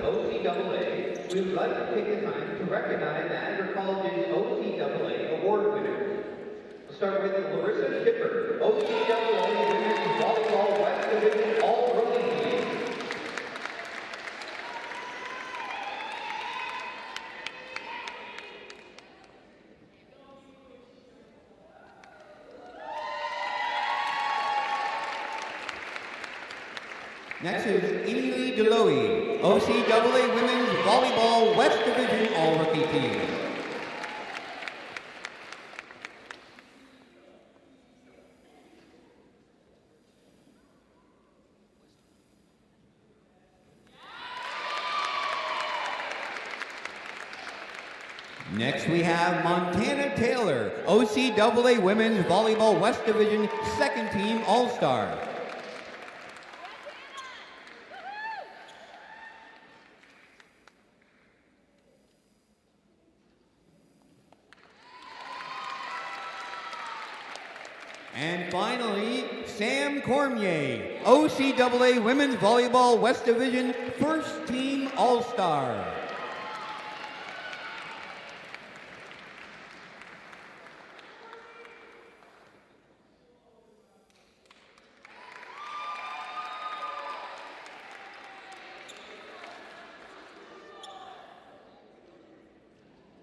OCAA, we would like to take the time to recognize Niagara College's OCAA award winners. We'll start with Larissa Schipper, OCAA Women's Volleyball West Division All-Rookie Team. Next is Ely Deloy, OCAA Women's Volleyball West Division All-Rookie Team. Next we have Montana Taylor, OCAA Women's Volleyball West Division Second Team All-Star. And finally, Sam Cormier, OCAA Women's Volleyball West Division First Team All-Star.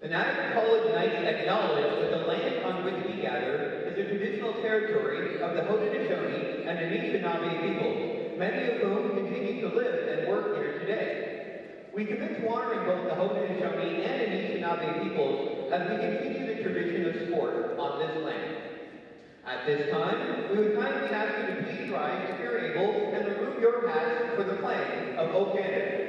The Niagara College Knights acknowledge that the land on which we gather is the traditional territory of the Haudenosaunee and Anishinaabe peoples, many of whom continue to live and work here today. We commit to honoring both the Haudenosaunee and Anishinaabe peoples as we continue the tradition of sport on this land. At this time, we would kindly ask you to please rise if you're able and remove your hats for the playing of O Canada.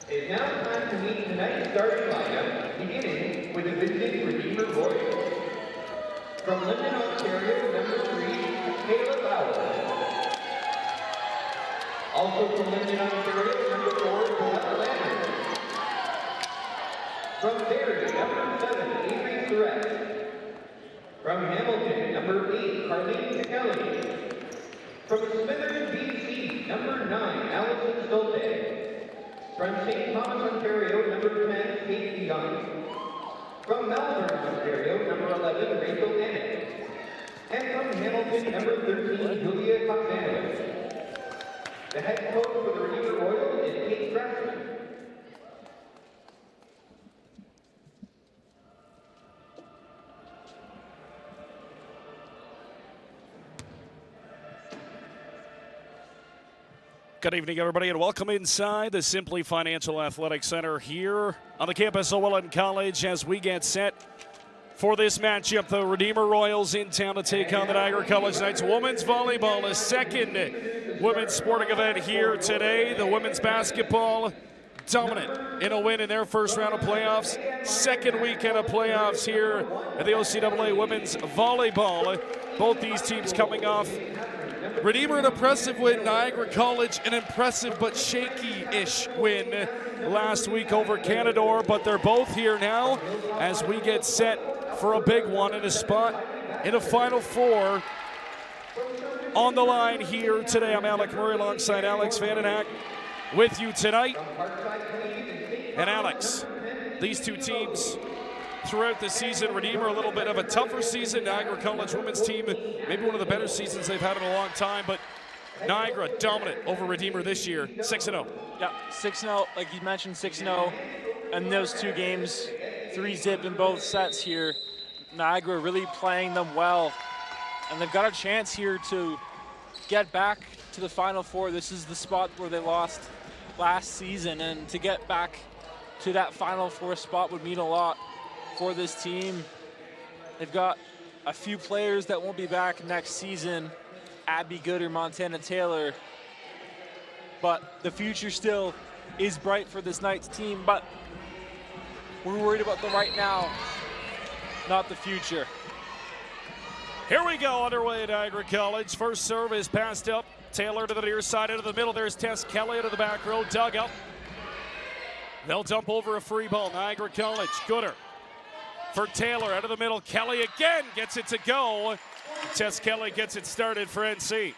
It is now time to meet tonight's starting lineup, beginning with the visiting Redeemer Royals. From London, Ontario, number 3, Kayla Bauer. Also from London, Ontario, number 4, Colette Landers. From Barrie, number 7, Avery Surratt. From Hamilton, number 8, Carlene Kelly. From Smithers, BC, number 9, Allison Stolte. From St. Thomas, Ontario, number 10, Kate Young. From Melbourne, Ontario, number 11, Rachel Annick. And from Hamilton, number 13, Julia Coxanovich. The head coach for the Redeemer Royals is Kate Drexler. Good evening, everybody, and welcome inside the Simply Financial Athletic Center here on the campus of Welland College as we get set for this matchup. The Redeemer Royals in town to take on the Niagara College Knights. Women's volleyball, a second women's sporting event here today. The women's basketball dominant in a win in their first round of playoffs. Second weekend of playoffs here at the OCAA women's volleyball. Both these teams coming off Redeemer, an impressive win. Niagara College, an impressive but shaky-ish win last week over Canadore. But they're both here now as we get set for a big one in a spot in the Final Four on the line here today. I'm Alec Murray alongside Alex Vandenack with you tonight. And Alex, these two teams throughout the season, Redeemer a little bit of a tougher season. Niagara College women's team, maybe one of the better seasons they've had in a long time, but Niagara dominant over Redeemer this year, 6-0. Yeah, 6-0, like you mentioned, 6-0. And those two games, 3-zip in both sets here. Niagara really playing them well. And they've got a chance here to get back to the Final Four. This is the spot where they lost last season. And to get back to that Final Four spot would mean a lot for this team. They've got a few players that won't be back next season. Abby Gooder, Montana Taylor. But the future still is bright for this Knights team. But we're worried about the right now, not the future. Here we go, underway at Niagara College. First serve is passed up. Taylor to the near side, into the middle. There's Tess Kelly into the back row, dug up. They'll dump over a free ball. Niagara College, Gooder for Taylor, out of the middle. Kelly again gets it to go. Tess Kelly gets it started for NC.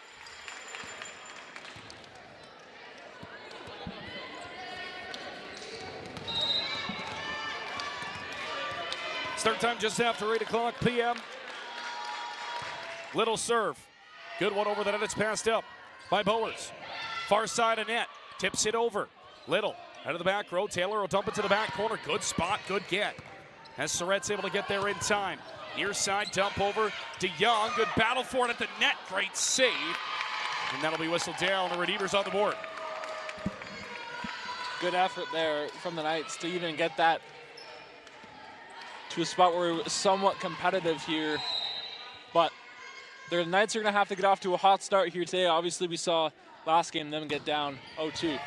Start time just after 8 o'clock p.m. Little serve. Good one over the net. It's passed up by Bowers. Far side of net. Tips it over. Little out of the back row. Taylor will dump it to the back corner. Good spot. Good get. As Surratt's able to get there in time. Near side dump over. DeYoung. Good battle for it at the net. Great save. And that'll be whistled down. The Redeemers on the board. Good effort there from the Knights to even get that to a spot where it was somewhat competitive here. But the Knights are going to have to get off to a hot start here today. Obviously, we saw last game them get down 0-2.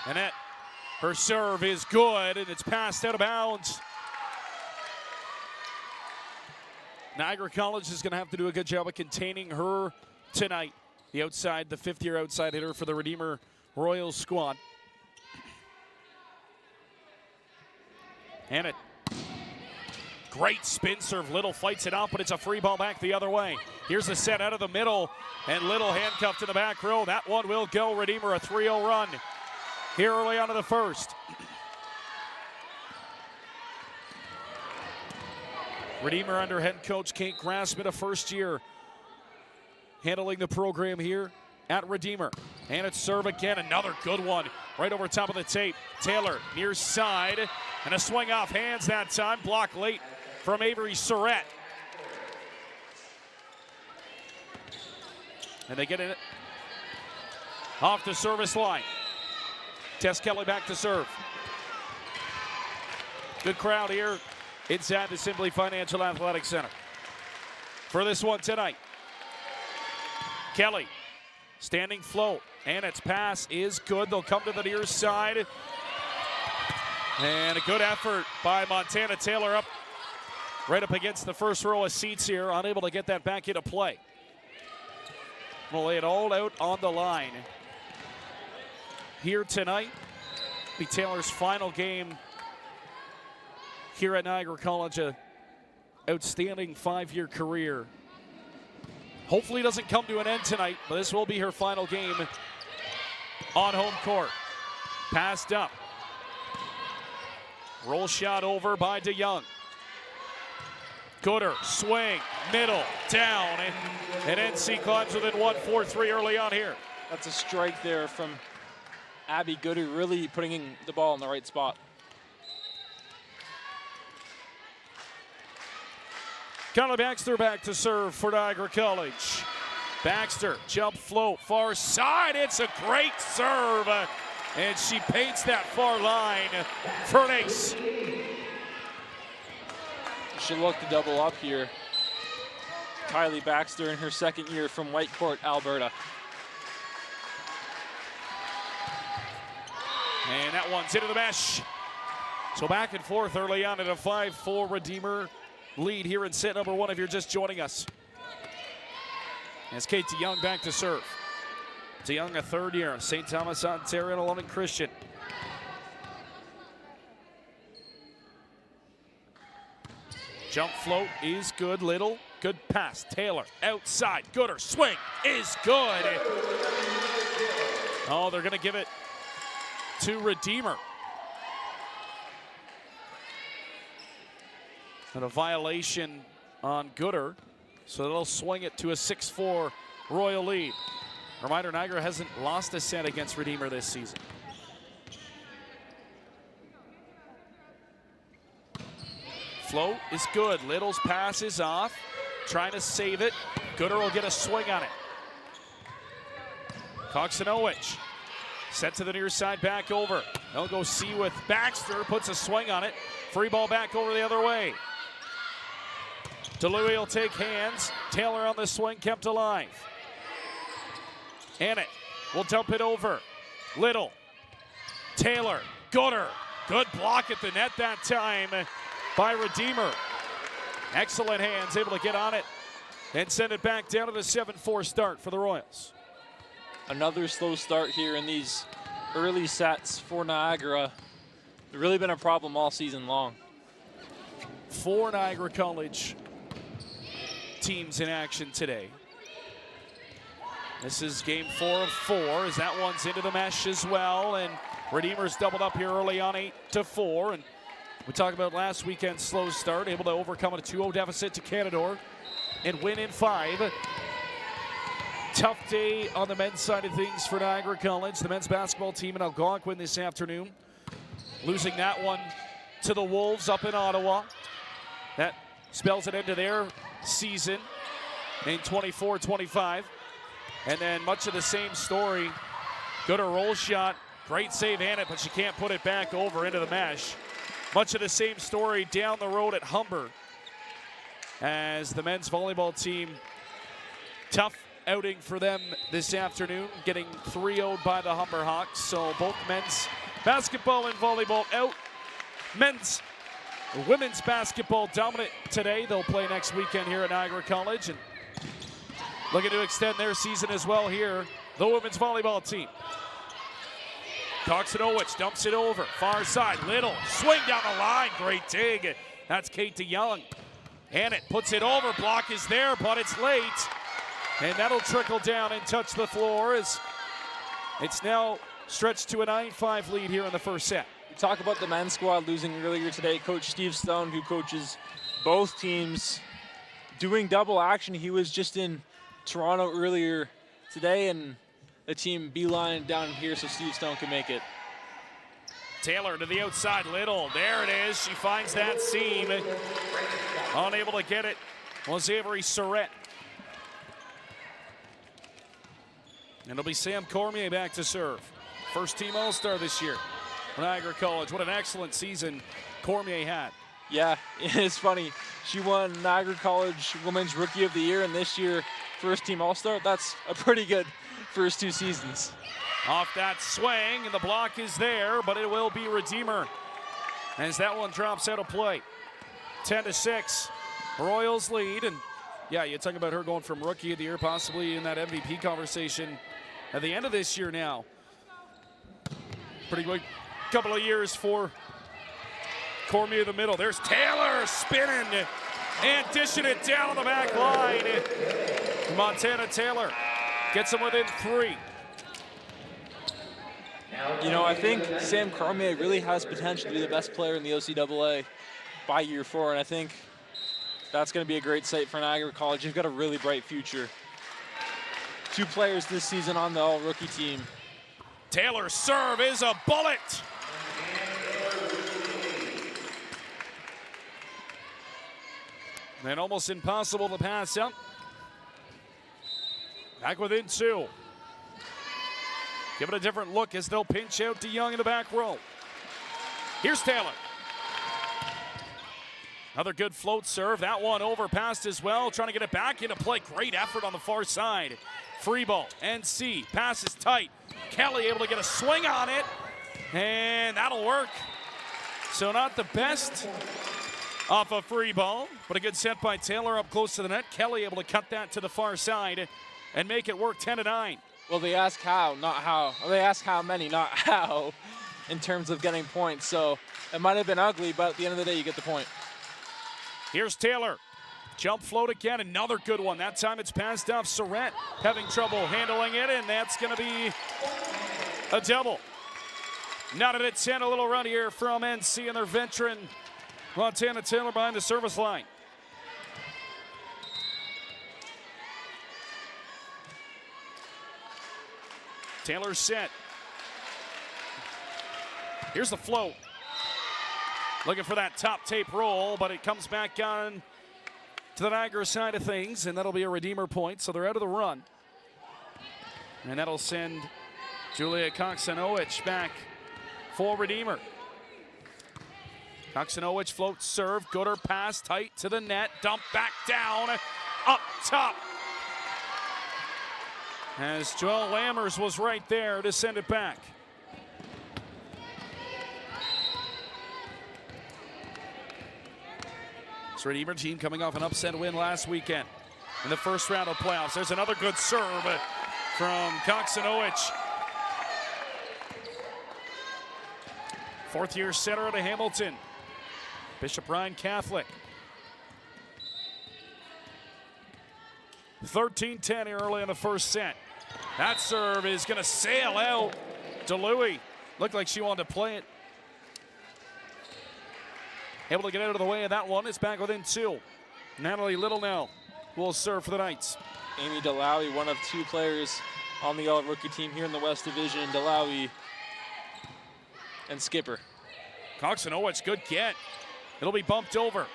Annette, her serve is good, and it's passed out of bounds. Niagara College is going to have to do a good job of containing her tonight. The outside, the fifth-year outside hitter for the Redeemer Royals squad. Annette. Great spin serve. Little fights it out, but it's a free ball back the other way. Here's the set out of the middle, and Little handcuffed in the back row. That one will go. Redeemer a 3-0 run here early on in the first. Redeemer under head coach Kate Grassman, a first year handling the program here at Redeemer. And it's serve again, another good one right over top of the tape. Taylor near side, and a swing off hands that time. Block late from Avery Surratt. And they get it off the service line. Tess Kelly back to serve. Good crowd here inside the Simply Financial Athletic Center for this one tonight. Kelly, standing float, and its pass is good. They'll come to the near side. And a good effort by Montana Taylor up right up against the first row of seats here, unable to get that back into play. We'll lay it all out on the line here tonight. Be Taylor's final game here at Niagara College, a outstanding 5-year career. Hopefully doesn't come to an end tonight, but this will be her final game on home court. Passed up. Roll shot over by DeYoung. Gooder, swing, middle, down, and NC climbs within 1, 4-3 early on here. That's a strike there from Abby Gooder, really putting the ball in the right spot. Connor Baxter back to serve for Niagara College. Baxter, jump float, far side. It's a great serve. And she paints that far line for an ace. Should look to double up here. Kylie Baxter in her second year from Whitecourt, Alberta. And that one's into the mesh. So back and forth early on in a 5-4 Redeemer lead here in set number 1 if you're just joining us. As Kate DeYoung back to serve. DeYoung, a third year, St. Thomas, Ontario, and London Christian. Jump float is good. Little Good pass. Taylor outside. Gooder swing is good. Oh, they're going to give it to Redeemer. And a violation on Gooder. So they'll swing it to a 6-4 Royal lead. Reminder, Niagara hasn't lost a set against Redeemer this season. Float is good. Little's pass is off. Trying to save it. Gooder will get a swing on it. Koksinowicz set to the near side, back over. They'll go see with Baxter, puts a swing on it. Free ball back over the other way. DeLuey will take hands. Taylor on the swing, kept alive. Annett will dump it over. Little, Taylor, Gooder. Good block at the net that time by Redeemer. Excellent hands, able to get on it and send it back down to the 7-4 start for the Royals. Another slow start here in these early sets for Niagara. It's really been a problem all season long. 4 Niagara College teams in action today. This is game 4 of 4 as that one's into the mesh as well, and Redeemer's doubled up here early on 8-4. And we talked about last weekend's slow start, able to overcome a 2-0 deficit to Canadore and win in 5. Tough day on the men's side of things for Niagara College. The men's basketball team in Algonquin this afternoon, losing that one to the Wolves up in Ottawa. That spells it into their season in 24-25. And then much of the same story. Good a roll shot, great save Annett, but she can't put it back over into the mesh. Much of the same story down the road at Humber as the men's volleyball team, tough outing for them this afternoon, getting 3-0'd by the Humber Hawks. So both men's basketball and volleyball out. Women's basketball dominant today. They'll play next weekend here at Niagara College and looking to extend their season as well here, the women's volleyball team. Koksinowicz dumps it over, far side, Little, swing down the line, great dig. That's Kate DeYoung. Annett puts it over, block is there, but it's late. And that'll trickle down and touch the floor as it's now stretched to a 9-5 lead here in the first set. We talk about the men's squad losing earlier today. Coach Steve Stone, who coaches both teams, doing double action. He was just in Toronto earlier today, and the team beeline down here so Steve Stone can make it. Taylor to the outside, Little, there it is. She finds that seam. Unable to get it was Avery Surrett. And it'll be Sam Cormier back to serve. First team All-Star this year for Niagara College. What an excellent season Cormier had. Yeah, it's funny. She won Niagara College Women's Rookie of the Year, and this year, first team All-Star. That's a pretty good first 2 seasons. Off that swing, and the block is there, but it will be Redeemer as that one drops out of play. 10-6, Royals lead, and yeah, you're talking about her going from Rookie of the Year, possibly in that MVP conversation at the end of this year now. Pretty good couple of years for Cormier in the middle. There's Taylor spinning and dishing it down the back line. Montana Taylor gets him within 3. You know, I think Sam Cormier really has potential to be the best player in the OCAA by year 4, and I think that's going to be a great sight for Niagara College. You've got a really bright future. 2 players this season on the all-rookie team. Taylor's serve is a bullet. And almost impossible to pass up. Back within 2. Give it a different look as they'll pinch out DeYoung in the back row. Here's Taylor. Another good float serve. That one overpassed as well. Trying to get it back into play. Great effort on the far side. Free ball. NC. Pass is tight. Kelly able to get a swing on it. And that'll work. So not the best off a free ball, but a good set by Taylor up close to the net. Kelly able to cut that to the far side and make it work 10-9. Well, they ask how, not how. Or they ask how many, not how, in terms of getting points. So it might have been ugly, but at the end of the day, you get the point. Here's Taylor. Jump float again, another good one. That time it's passed off. Surratt having trouble handling it, and that's going to be a double. Knotted at 10, a little run here from NC and their veteran Montana Taylor behind the service line. Taylor set. Here's the float. Looking for that top tape roll, but it comes back on to the Niagara side of things, and that'll be a Redeemer point, so they're out of the run. And that'll send Julia Koksanowicz back for Redeemer. Koksanowicz floats serve, gooder pass tight to the net, dump back down, up top. As Joel Lammers was right there to send it back. This Redeemer team coming off an upset win last weekend in the first round of playoffs. There's another good serve from Koksanowicz. Fourth-year center out of Hamilton. Bishop Ryan Catholic. 13-10 here early in the first set. That serve is going to sail out. DeLuey looked like she wanted to play it. Able to get out of the way of that one. It's back within 2. Natalie Little now will serve for the Knights. Amy DeLowy, one of 2 players on the all-rookie team here in the West Division. DeLowy and skipper. Koksanowicz, good get. It'll be bumped over.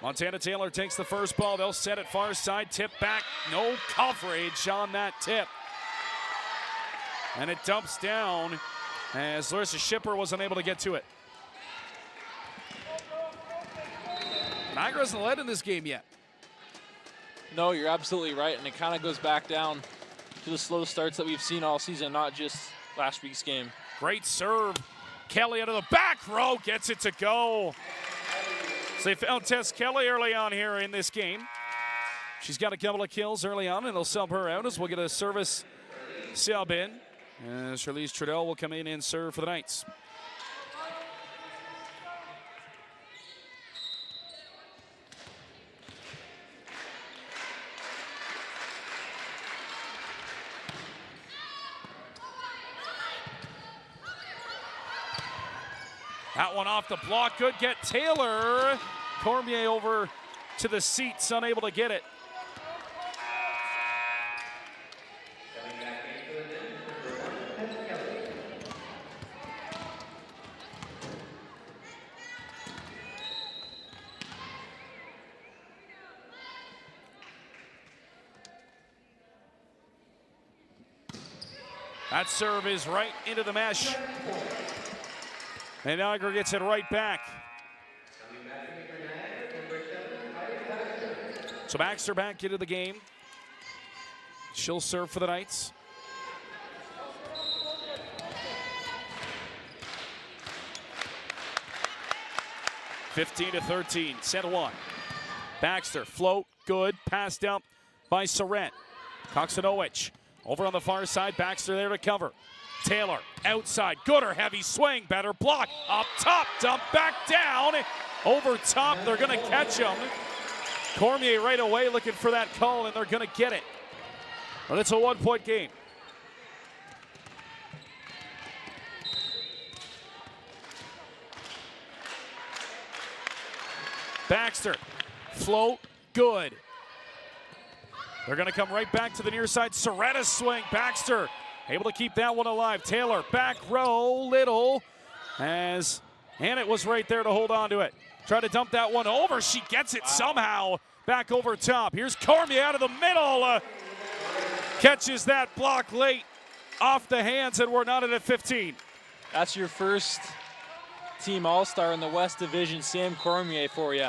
Montana Taylor takes the first ball. They'll set it far side, tip back. No coverage on that tip. And it dumps down as Larissa Schipper was unable to get to it. Niagara hasn't led in this game yet. No, you're absolutely right, and it kind of goes back down to the slow starts that we've seen all season, not just last week's game. Great serve. Kelly out of the back row gets it to go. So they found Tess Kelly early on here in this game. She's got a couple of kills early on, and they'll sub her out as we'll get a service sub in. And Charlize Trudell will come in and serve for the Knights. That one off the block, good get Taylor. Cormier over to the seats, unable to get it. That serve is right into the mesh. And Niagara gets it right back. So Baxter back into the game. She'll serve for the Knights. (15-13), set 1. Baxter, float, good, passed up by Surratt. Koksanowicz over on the far side, Baxter there to cover. Taylor, outside, gooder, heavy swing, better block, up top, dump back down, over top, they're gonna catch him. Cormier right away looking for that call, and they're gonna get it. But it's a 1-point game. Baxter, float, good. They're gonna come right back to the near side, Soretta swing, Baxter able to keep that one alive. Taylor, back row, Little, and it was right there to hold on to it. Try to dump that one over. She gets it somehow back over top. Here's Cormier out of the middle. Catches that block late off the hands, and we're not at 15. That's your first team all-star in the West Division, Sam Cormier, for you.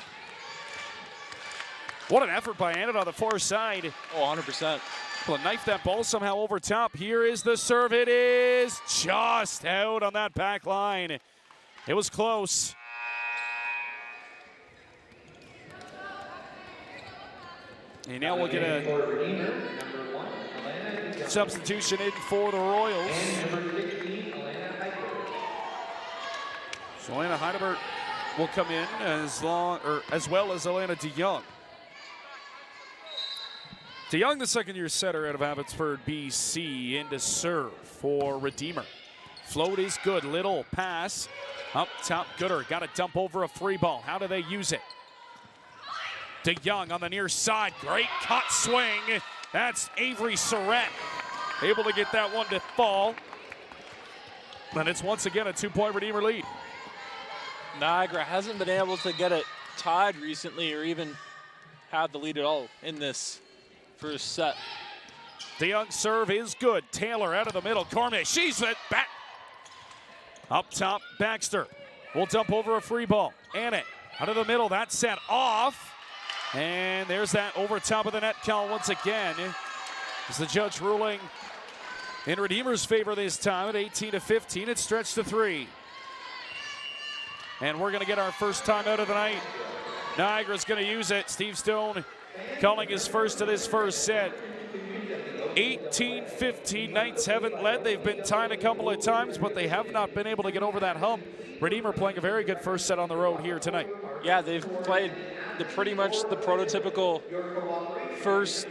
What an effort by Annette on the far side. Oh, 100%. Well, knife that ball somehow over top. Here is the serve. It is just out on that back line. It was close. And now we'll get a substitution in for the Royals. So Alana Heidebert will come in as well as Alana DeYoung. DeYoung, the second-year setter out of Abbotsford, BC, into serve for Redeemer. Float is good. Little pass up top. Gooder got to dump over a free ball. How do they use it? DeYoung on the near side. Great cut swing. That's Avery Surratt able to get that one to fall. And it's once again a 2-point Redeemer lead. Niagara hasn't been able to get it tied recently or even have the lead at all in this first set. DeYoung serve is good. Taylor out of the middle. Cormier, she's it back. Up top, Baxter will dump over a free ball. Annett out of the middle. That's set off. And there's that over top of the net call once again. Is the judge ruling in Redeemer's favor this time at 18-15. It's stretched to 3. And we're going to get our first timeout of the night. Niagara's going to use it. Steve Stone calling his first of this first set. 18-15. Knights haven't led. They've been tied a couple of times, but they have not been able to get over that hump. Redeemer playing a very good first set on the road here tonight. Yeah, they've played pretty much the prototypical first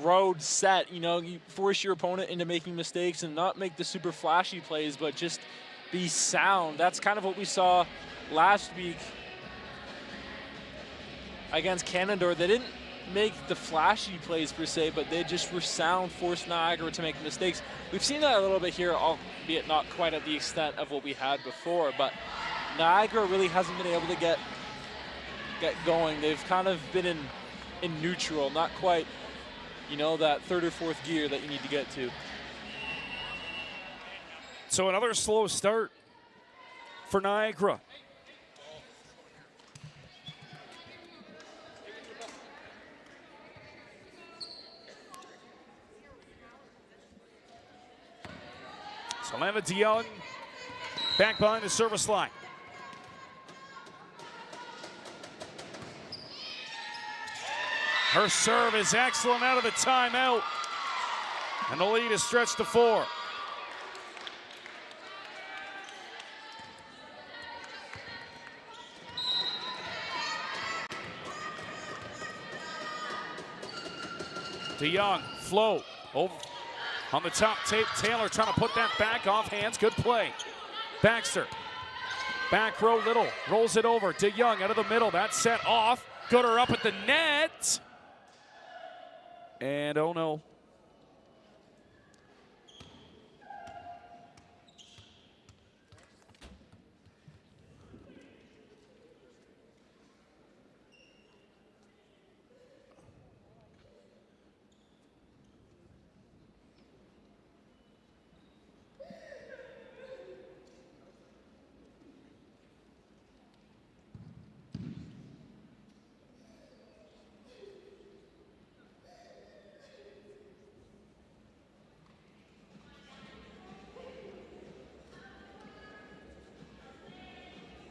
road set. You know, you force your opponent into making mistakes and not make the super flashy plays, but just be sound. That's kind of what we saw last week against Canadore. They didn't make the flashy plays per se, but they just were sound, forced Niagara to make mistakes. We've seen that a little bit here, albeit not quite at the extent of what we had before, but Niagara really hasn't been able to get going. They've kind of been in neutral, not quite, you know, that third or fourth gear that you need to get to. So another slow start for Niagara. Samantha DeYoung back behind the service line. Her serve is excellent out of the timeout. And the lead is stretched to 4. DeYoung, float, over on the top tape. Taylor trying to put that back off hands. Good play. Baxter, back row, Little, rolls it over. DeYoung out of the middle. That's set off. Gooder up at the net. And oh no.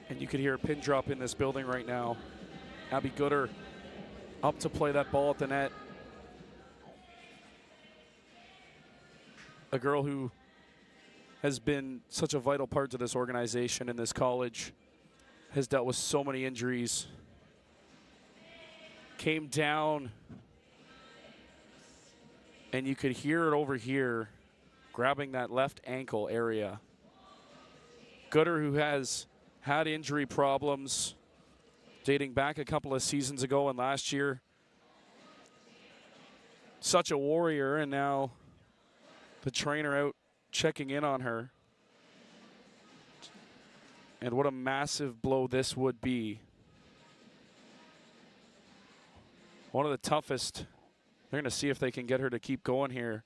And you could hear a pin drop in this building right now. Abby Gooder up to play that ball at the net. A girl who has been such a vital part to this organization and this college, has dealt with so many injuries. Came down, and you could hear it over here, grabbing that left ankle area. Gooder, who has had injury problems dating back a couple of seasons ago and last year. Such a warrior, and now the trainer out checking in on her. And what a massive blow this would be. One of the toughest. They're going to see if they can get her to keep going here.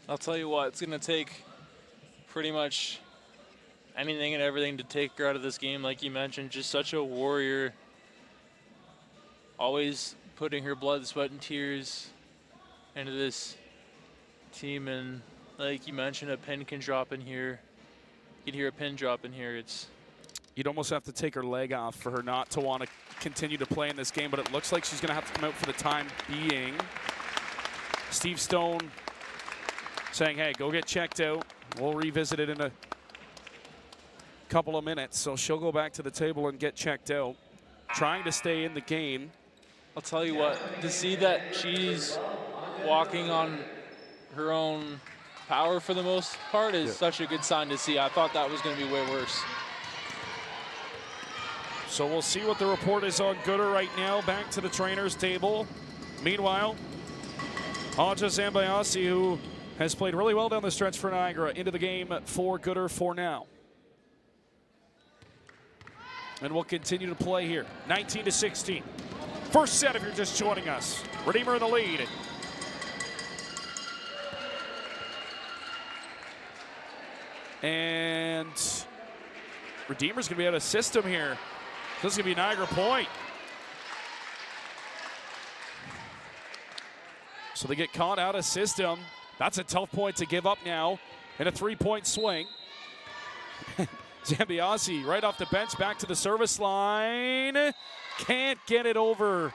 I'll tell you what, it's going to take pretty much anything and everything to take her out of this game. Like you mentioned, just such a warrior. Always putting her blood, sweat, and tears into this team. And like you mentioned, a pin can drop in here. You can hear a pin drop in here. You'd almost have to take her leg off for her not to want to continue to play in this game, but it looks like she's going to have to come out for the time being. Steve Stone saying, hey, go get checked out. We'll revisit it in a couple of minutes. So she'll go back to the table and get checked out. trying to stay in the game. I'll tell you what, to see that she's walking on her own power for the most part is such a good sign to see. I thought that was going to be way worse. So we'll see what the report is on Gooder right now. Back to the trainer's table. Meanwhile, Haja Zambayasi, who has played really well down the stretch for Niagara, into the game for Gooder for now. And we'll continue to play here. 19-16. First set if you're just joining us. Redeemer in the lead. And Redeemer's going to be out of system here. This is going to be Niagara point. So they get caught out of system. That's a tough point to give up now in a 3-point swing. Zambiasi right off the bench, back to the service line. Can't get it over.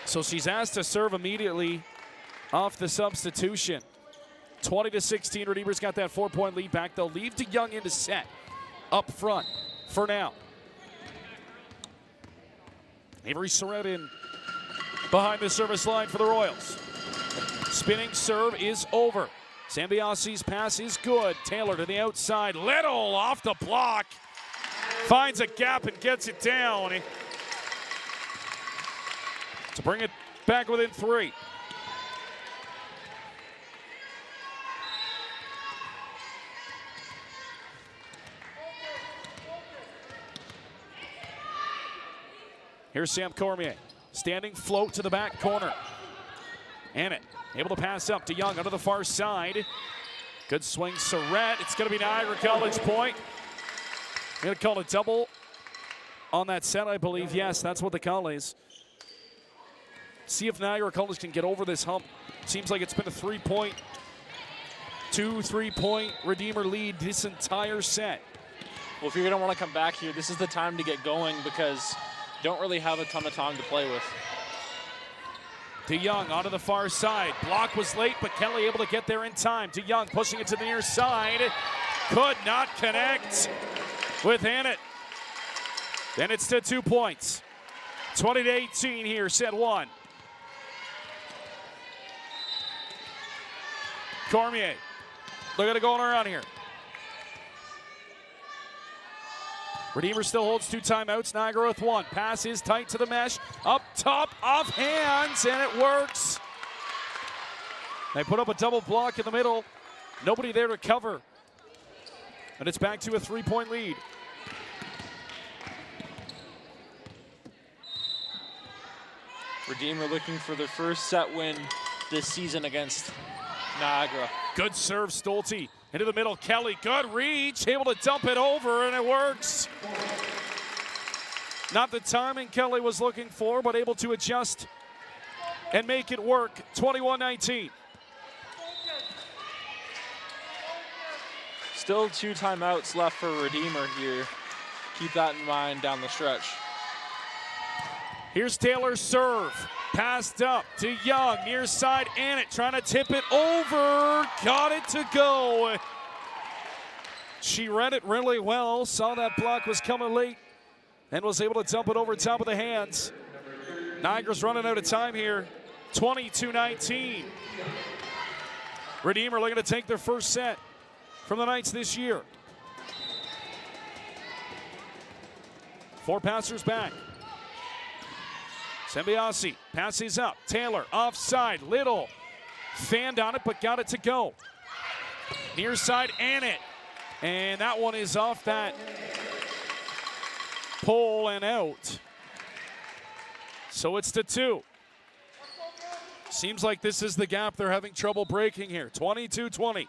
So she's asked to serve immediately off the substitution. 20-16, Redeemer's got that 4-point lead back. They'll leave DeYoung in to set up front for now. Avery Soretin behind the service line for the Royals. Spinning serve is over. Zambiasi's pass is good. Taylor to the outside. Little off the block. Finds a gap and gets it down to bring it back within 3. Here's Sam Cormier. Standing float to the back corner. Annett able to pass up to Young under the far side. Good swing, Surratt. It's going to be Niagara College point. They're going to call a double on that set, I believe. Yes, that's what the call is. See if Niagara College can get over this hump. Seems like it's been a 3-point Redeemer lead this entire set. Well, if you're going to want to come back here, this is the time to get going because you don't really have a ton of time to play with. DeYoung onto the far side. Block was late, but Kelly able to get there in time. DeYoung pushing it to the near side. Could not connect with Annett. Then it's to 2 points. 20-18 here, set 1. Cormier, look at it going around here. Redeemer still holds 2 timeouts. Niagara with 1. Pass is tight to the mesh. Up top, off hands, and it works. They put up a double block in the middle. Nobody there to cover. And it's back to a 3-point lead. Redeemer looking for their first set win this season against Niagara. Good serve, Stolte. Into the middle, Kelly, good reach, able to dump it over, and it works. Not the timing Kelly was looking for, but able to adjust and make it work. 21-19. Still 2 timeouts left for Redeemer here. Keep that in mind down the stretch. Here's Taylor's serve. Passed up to Young, near side, Annett trying to tip it over. Got it to go. She read it really well, saw that block was coming late, and was able to dump it over top of the hands. Niagara's running out of time here. 22-19. Redeemer looking to take their first set from the Knights this year. 4 passers back. Zambiasi passes up. Taylor offside. Little fanned on it, but got it to go. Near side, Annett. And that one is off that pole and out. So it's to 2. Seems like this is the gap they're having trouble breaking here. 22-20.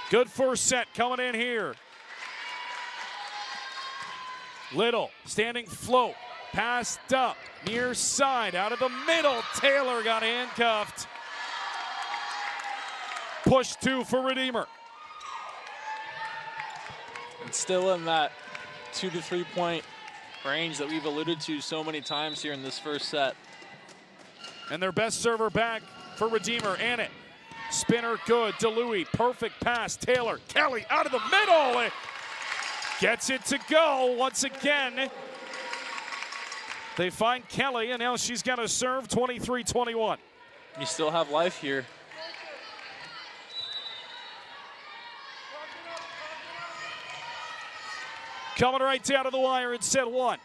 Good first set coming in here. Little standing float. Passed up, near side, out of the middle. Taylor got handcuffed. Push 2 for Redeemer. And still in that 2 to 3 point range that we've alluded to so many times here in this first set. And their best server back for Redeemer, Annett. Spinner good, DeLuey, perfect pass. Taylor, Kelly out of the middle. Gets it to go once again. They find Kelly, and now she's got to serve 23-21. You still have life here. Coming right down to the wire in set one.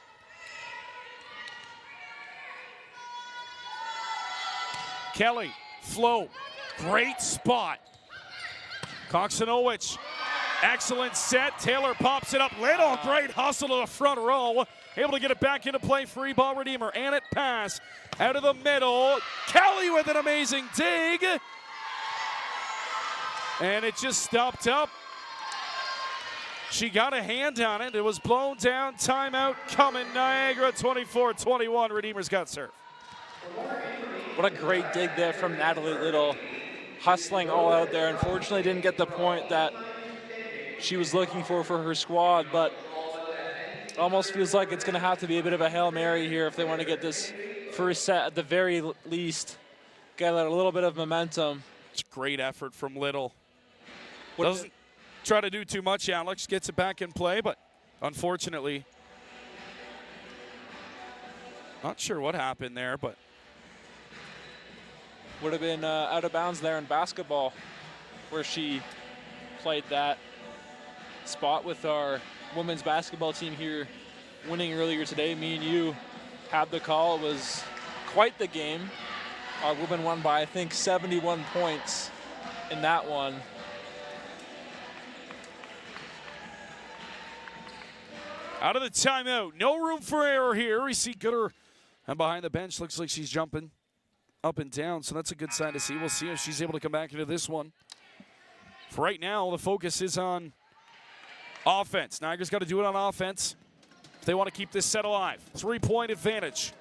Kelly, flow, great spot. Koksinowicz, excellent set. Taylor pops it up. Little, great hustle to the front row. Able to get it back into play. Free ball, Redeemer. And it pass out of the middle. Kelly with an amazing dig. And it just stopped up. She got a hand on it. It was blown down. Timeout coming. Niagara 24-21. Redeemer's got serve. What a great dig there from Natalie Little. Hustling all out there. Unfortunately didn't get the point that she was looking for her squad, but it almost feels like it's going to have to be a bit of a Hail Mary here if they want to get this first set at the very least. Get a little bit of momentum. It's a great effort from Little. Doesn't try to do too much, Alex. Gets it back in play, but unfortunately, not sure what happened there, but would have been out of bounds there in basketball where she played that spot with our women's basketball team here winning earlier today. Me and you had the call. It was quite the game. Our women won by, I think, 71 points in that one. Out of the timeout. No room for error here. We see Gooder and behind the bench. Looks like she's jumping up and down, so that's a good sign to see. We'll see if she's able to come back into this one. For right now, the focus is on offense. Niagara's got to do it on offense if they want to keep this set alive. 3-point advantage.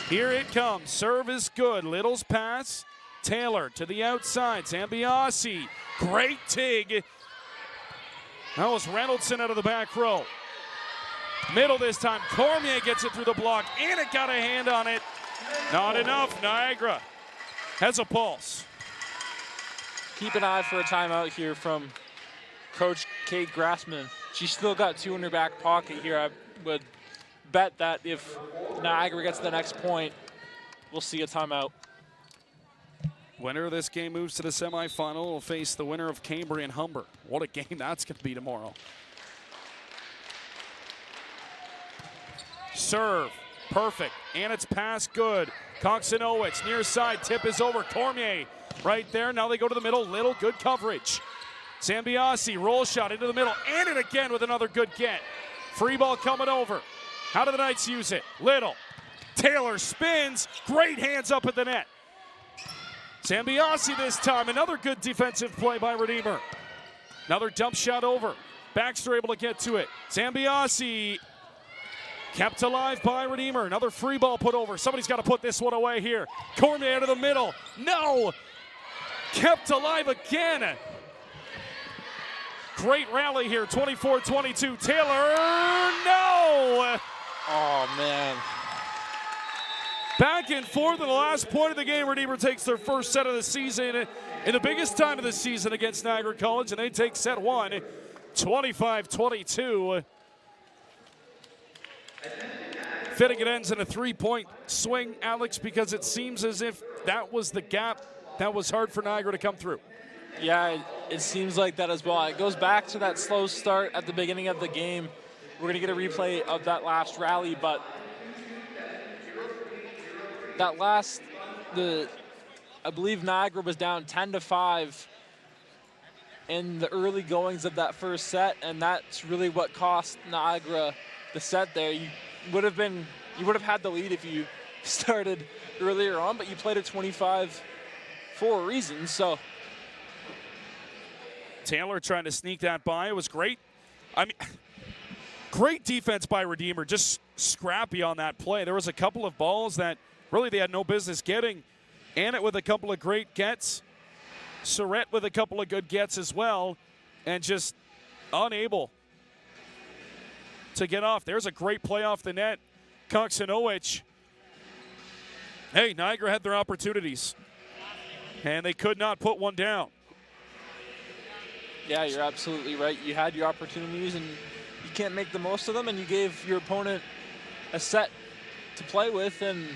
Here it comes. Serve is good. Little's pass. Taylor to the outside. Zambiasi. Great dig. That was Reynoldson out of the back row. Middle this time. Cormier gets it through the block, and it got a hand on it. Not enough. Niagara has a pulse. Keep an eye for a timeout here from Coach Kate Grassman. She's still got two in her back pocket here. I would bet that if Niagara gets the next point, we'll see a timeout. Winner of this game moves to the semifinal. Will face the winner of Cambry and Humber. What a game that's going to be tomorrow. Serve, perfect, and it's pass good. Koksinowicz, near side, tip is over. Cormier right there. Now they go to the middle. Little, good coverage. Zambiasi, roll shot into the middle, and it again with another good get. Free ball coming over. How do the Knights use it? Little. Taylor spins. Great hands up at the net. Zambiasi this time. Another good defensive play by Redeemer. Another dump shot over. Baxter able to get to it. Zambiasi kept alive by Redeemer. Another free ball put over. Somebody's got to put this one away here. Cormier into the middle. No! Kept alive again. Great rally here. 24-22. Taylor, no! Oh, man. Back and forth in the last point of the game. Redeemer takes their first set of the season in the biggest time of the season against Niagara College, and they take set one, 25-22. Fitting it ends in a three-point swing, Alex, because it seems as if that was the gap that was hard for Niagara to come through. Yeah, it seems like that as well. It goes back to that slow start at the beginning of the game. We're going to get a replay of that last rally, but that last, I believe Niagara was down 10-5 in the early goings of that first set, and that's really what cost Niagara the set there. You would have had the lead if you started earlier on, but you played at 25 for a reason. So Taylor trying to sneak that by. It was great. I mean, great defense by Redeemer. Just scrappy on that play. There was a couple of balls that really they had no business getting. Annett with a couple of great gets. Surrett with a couple of good gets as well. And just unable to get off. There's a great play off the net. Koksinowicz. Hey, Niagara had their opportunities, and they could not put one down. Yeah, you're absolutely right. You had your opportunities and you can't make the most of them, and you gave your opponent a set to play with, and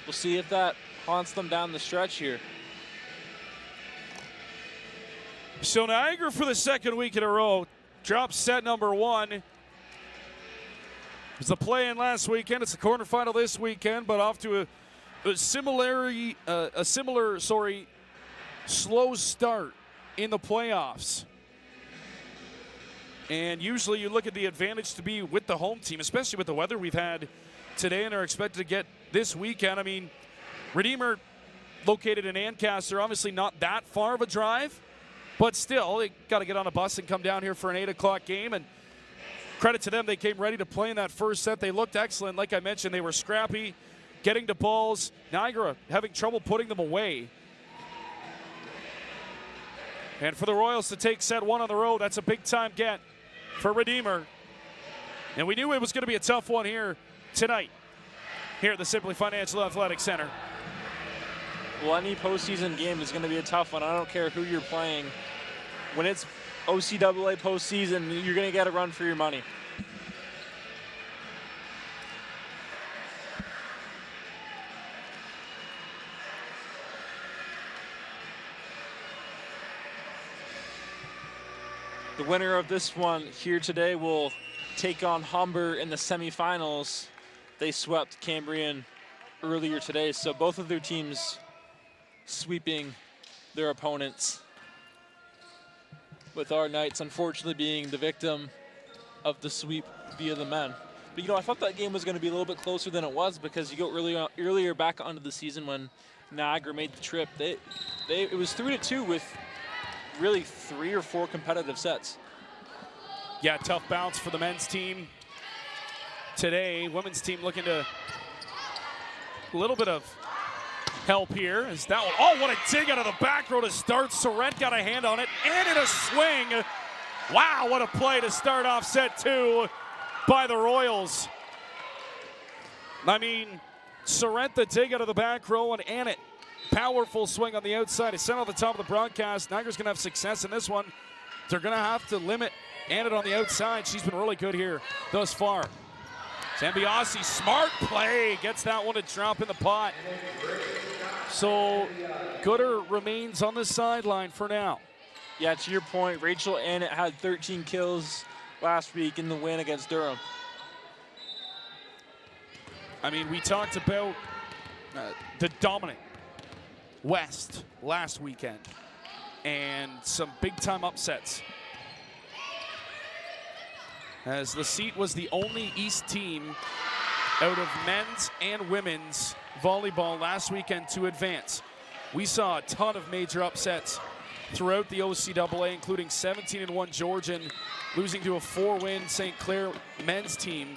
we'll see if that haunts them down the stretch here. So Niagara, for the second week in a row, drops set number 1. It was the play-in last weekend. It's the quarterfinal this weekend, but off to a similar slow start in the playoffs. And usually you look at the advantage to be with the home team, especially with the weather we've had today and are expected to get this weekend. I mean, Redeemer located in Ancaster, obviously not that far of a drive, but still, they got to get on a bus and come down here for an 8 o'clock game. And credit to them, they came ready to play in that first set. They looked excellent. Like I mentioned, they were scrappy, getting to balls. Niagara having trouble putting them away. And for the Royals to take set 1 on the road, that's a big-time get for Redeemer. And we knew it was going to be a tough one here tonight, here at the Simply Financial Athletic Center. Well, any postseason game is going to be a tough one. I don't care who you're playing. When it's OCAA postseason, you're going to get a run for your money. The winner of this one here today will take on Humber in the semifinals. They swept Cambrian earlier today, so both of their teams sweeping their opponents, with our Knights unfortunately being the victim of the sweep via the men. But you know, I thought that game was going to be a little bit closer than it was, because you go earlier back onto the season when Niagara made the trip. It was 3-2 with really 3 or 4 competitive sets. Yeah, tough bounce for the men's team today. Women's team looking to a little bit of help here. Is that one? Oh, what a dig out of the back row to start. Sorrent got a hand on it and in a swing. Wow, what a play to start off set 2 by the Royals. I mean, Sorrent the dig out of the back row, and Annett, powerful swing on the outside. It's sent on the top of the broadcast. Niagara's going to have success in this one. They're going to have to limit Annett on the outside. She's been really good here thus far. Zambiasi, smart play, gets that one to drop in the pot. So Gooder remains on the sideline for now. Yeah, to your point, Rachel Annett had 13 kills last week in the win against Durham. I mean, we talked about the dominant West last weekend and some big-time upsets, as the Seat was the only East team out of men's and women's volleyball last weekend to advance. We saw a ton of major upsets throughout the OCAA, including 17-1 Georgian, losing to a 4-win St. Clair men's team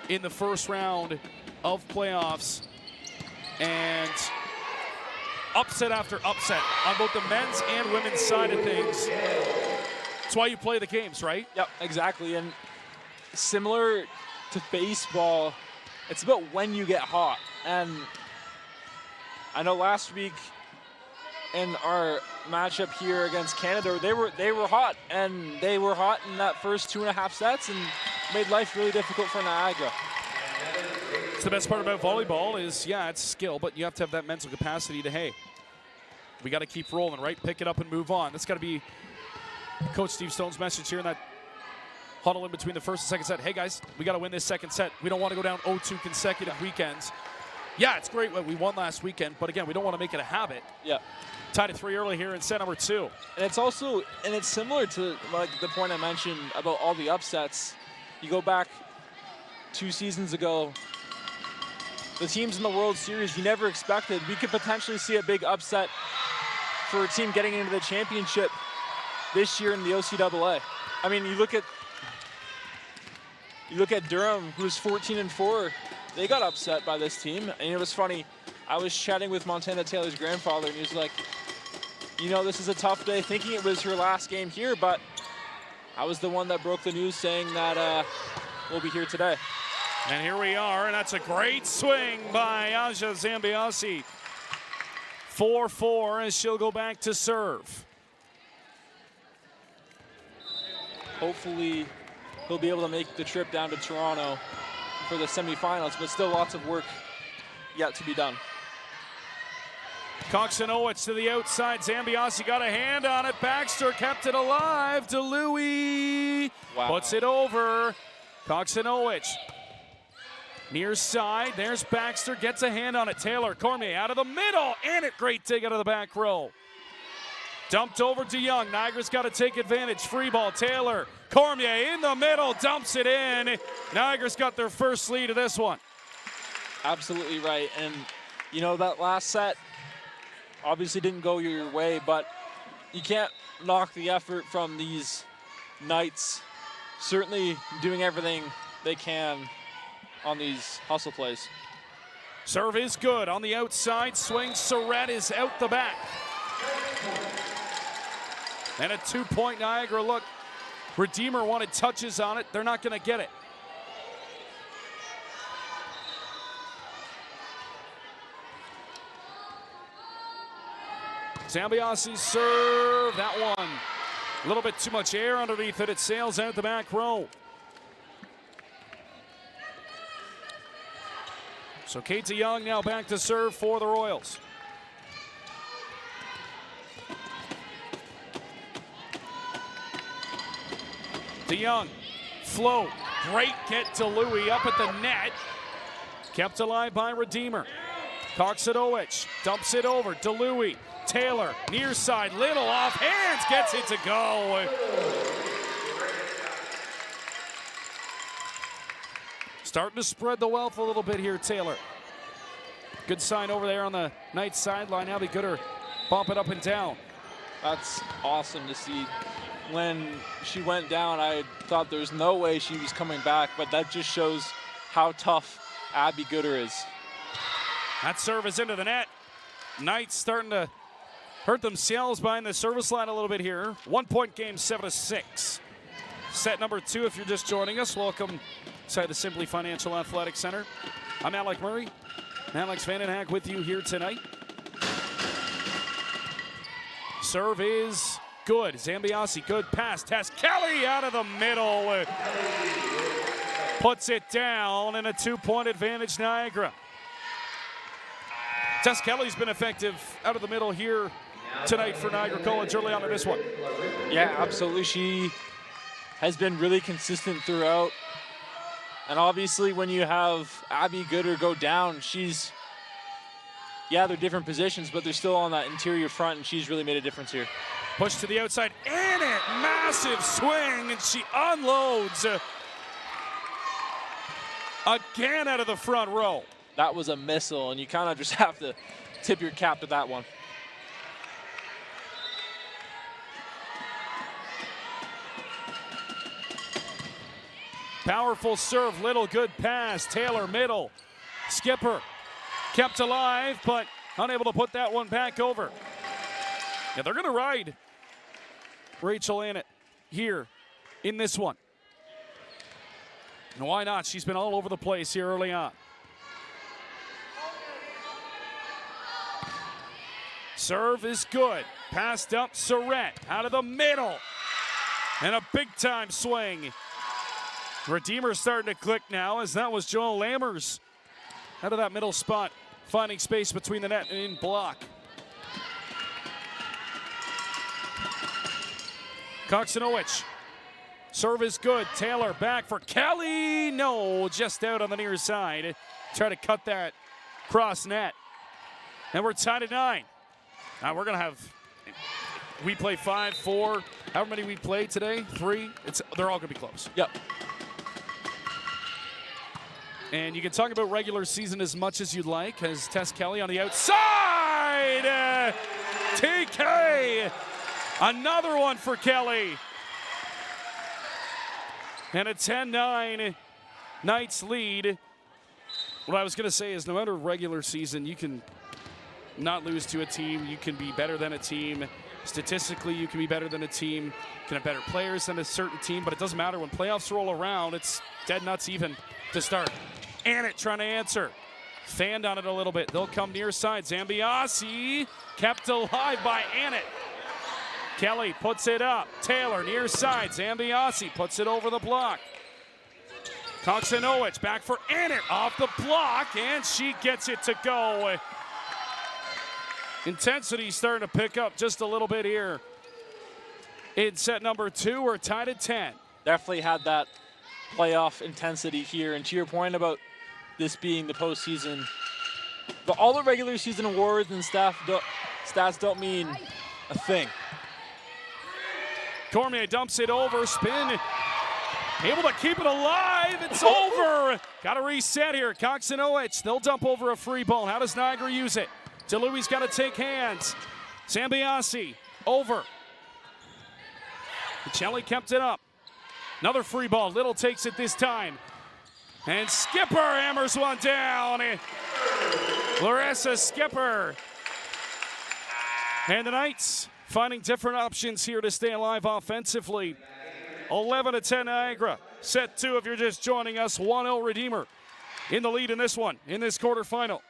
in the first round of playoffs, and upset after upset on both the men's and women's side of things. That's why you play the games, right? Yep, exactly. And similar to baseball, it's about when you get hot. And I know last week in our matchup here against Canada, they were hot, and they were hot in that first 2.5 sets and made life really difficult for Niagara. The best part about volleyball is, yeah, it's skill, but you have to have that mental capacity to, hey, we got to keep rolling, right? Pick it up and move on. That's got to be Coach Steve Stone's message here in that huddle in between the first and second set. Hey, guys, we got to win this second set. We don't want to go down 0-2 consecutive weekends. Yeah, it's great what we won last weekend, but again, we don't want to make it a habit. Yeah. Tied at 3 early here in set number 2. And it's also, and it's similar to like the point I mentioned about all the upsets. You go back 2 seasons ago, the teams in the World Series you never expected. We could potentially see a big upset for a team getting into the championship this year in the OCAA. I mean, you look at Durham, who's 14-4. They got upset by this team. And it was funny, I was chatting with Montana Taylor's grandfather, and he was like, you know, this is a tough day, thinking it was her last game here, but I was the one that broke the news saying that we'll be here today. And here we are, and that's a great swing by Aja Zambiasi. 4-4 as she'll go back to serve. hopefully he'll be able to make the trip down to Toronto for the semifinals, but still lots of work yet to be done. Coxonowicz to the outside. Zambiasi got a hand on it. Baxter kept it alive. DeLuey puts it over. Coxonowicz near side. There's Baxter. Gets a hand on it. Taylor Cormier out of the middle. And it great dig out of the back row. Dumped over to Young. Niagara's got to take advantage. Free ball. Taylor Cormier in the middle. Dumps it in. Niagara's got their first lead of this one. Absolutely right. And, you know, that last set obviously didn't go your way, but you can't knock the effort from these Knights. Certainly doing everything they can on these hustle plays. Serve is good on the outside. Swing. Surratt is out the back. And a 2-point Niagara look. Redeemer wanted touches on it. They're not going to get it. Zambiasi's serve, that one. A little bit too much air underneath it. It sails out the back row. So Katie Young now back to serve for the Royals. DeYoung, float, great get to Louis up at the net. Kept alive by Redeemer. Coxonowicz dumps it over to Louis. Taylor, near side, little off hands, gets it to go. Starting to spread the wealth a little bit here, Taylor. Good sign over there on the Knights sideline. Now be Gooder bump it up and down. That's awesome to see. When she went down, I thought there was no way she was coming back, but that just shows how tough Abby Gooder is. That serve is into the net. Knights starting to hurt themselves behind the service line a little bit here. 1-point game, 7-6. Set number 2, if you're just joining us, welcome inside the Simply Financial Athletic Center. I'm Alec Murray, Alex Vandenhag with you here tonight. Serve is good. Zambiasi, good pass. Tess Kelly out of the middle. Puts it down, and a 2-point advantage, Niagara. Tess Kelly's been effective out of the middle here tonight for Niagara College early on in this one. Yeah, absolutely. She has been really consistent throughout. And obviously when you have Abby Gooder go down, they're different positions, but they're still on that interior front, and she's really made a difference here. Push to the outside, in it, massive swing, and she unloads again out of the front row. That was a missile, and you kind of just have to tip your cap to that one. Powerful serve, little good pass. Taylor middle. Skipper kept alive, but unable to put that one back over. Yeah, they're going to ride Rachel Annett here in this one. And why not? She's been all over the place here early on. Serve is good. Passed up, Surratt out of the middle. And a big-time swing. Redeemer starting to click now, as that was Joel Lammers out of that middle spot, finding space between the net and in block. Coxonowicz, serve is good. Taylor back for Kelly. No, just out on the near side. Try to cut that cross net. And we're tied at 9. Now we're going to have, we play 5, 4, however many we played today, 3. They're all going to be close. Yep. And you can talk about regular season as much as you'd like, as Tess Kelly on the outside. TK. Another one for Kelly. And a 10-9 Knights lead. What I was going to say is no matter regular season, you can not lose to a team. You can be better than a team. Statistically, you can be better than a team. You can have better players than a certain team, but it doesn't matter. When playoffs roll around, it's dead nuts even to start. Annett trying to answer. Fanned on it a little bit. They'll come near side. Zambiasi kept alive by Annett. Kelly puts it up. Taylor near side. Zambiasi puts it over the block. Koksinowicz back for Annett off the block, and she gets it to go. Intensity starting to pick up just a little bit here. In set number 2, we're tied at 10. Definitely had that playoff intensity here. And to your point about this being the postseason, but all the regular season awards and stats don't mean a thing. Cormier dumps it over, spin. Able to keep it alive. It's over. Got to reset here. Koksinowicz, they'll dump over a free ball. How does Niagara use it? DeLui's got to take hands. Zambiasi over. Michelli kept it up. Another free ball. Little takes it this time. And Skipper hammers one down. Larissa Skipper. And the Knights finding different options here to stay alive offensively. 11-10 Niagara. Set 2 if you're just joining us. 1-0 Redeemer in the lead in this one, in this quarterfinal.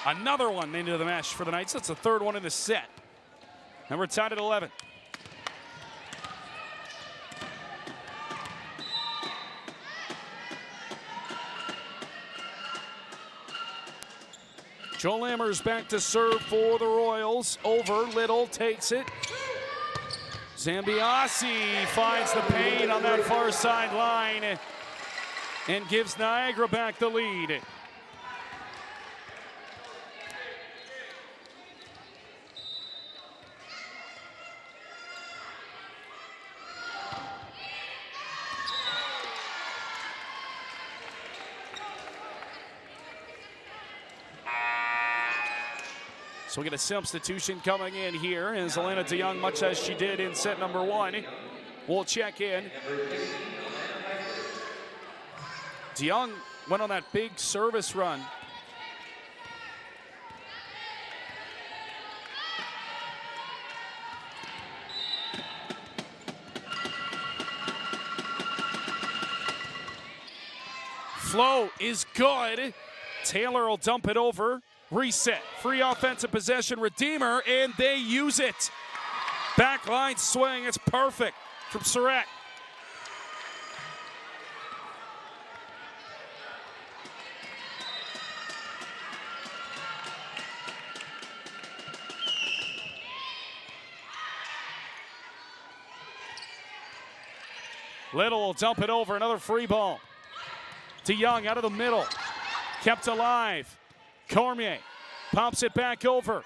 Another one into the mesh for the Knights. That's the 3rd one in the set. And we're tied at 11. Joel Lammers back to serve for the Royals. Over, Little takes it. Zambiasi finds the paint on that far sideline and gives Niagara back the lead. So we get a substitution coming in here, and Zelena DeYoung, much as she did in set number 1, will check in. DeYoung went on that big service run. Flow is good. Taylor will dump it over. Reset, free offensive possession, Redeemer, and they use it. Backline swing, it's perfect from Surratt. Little will dump it over, another free ball. DeYoung out of the middle, kept alive. Cormier pops it back over.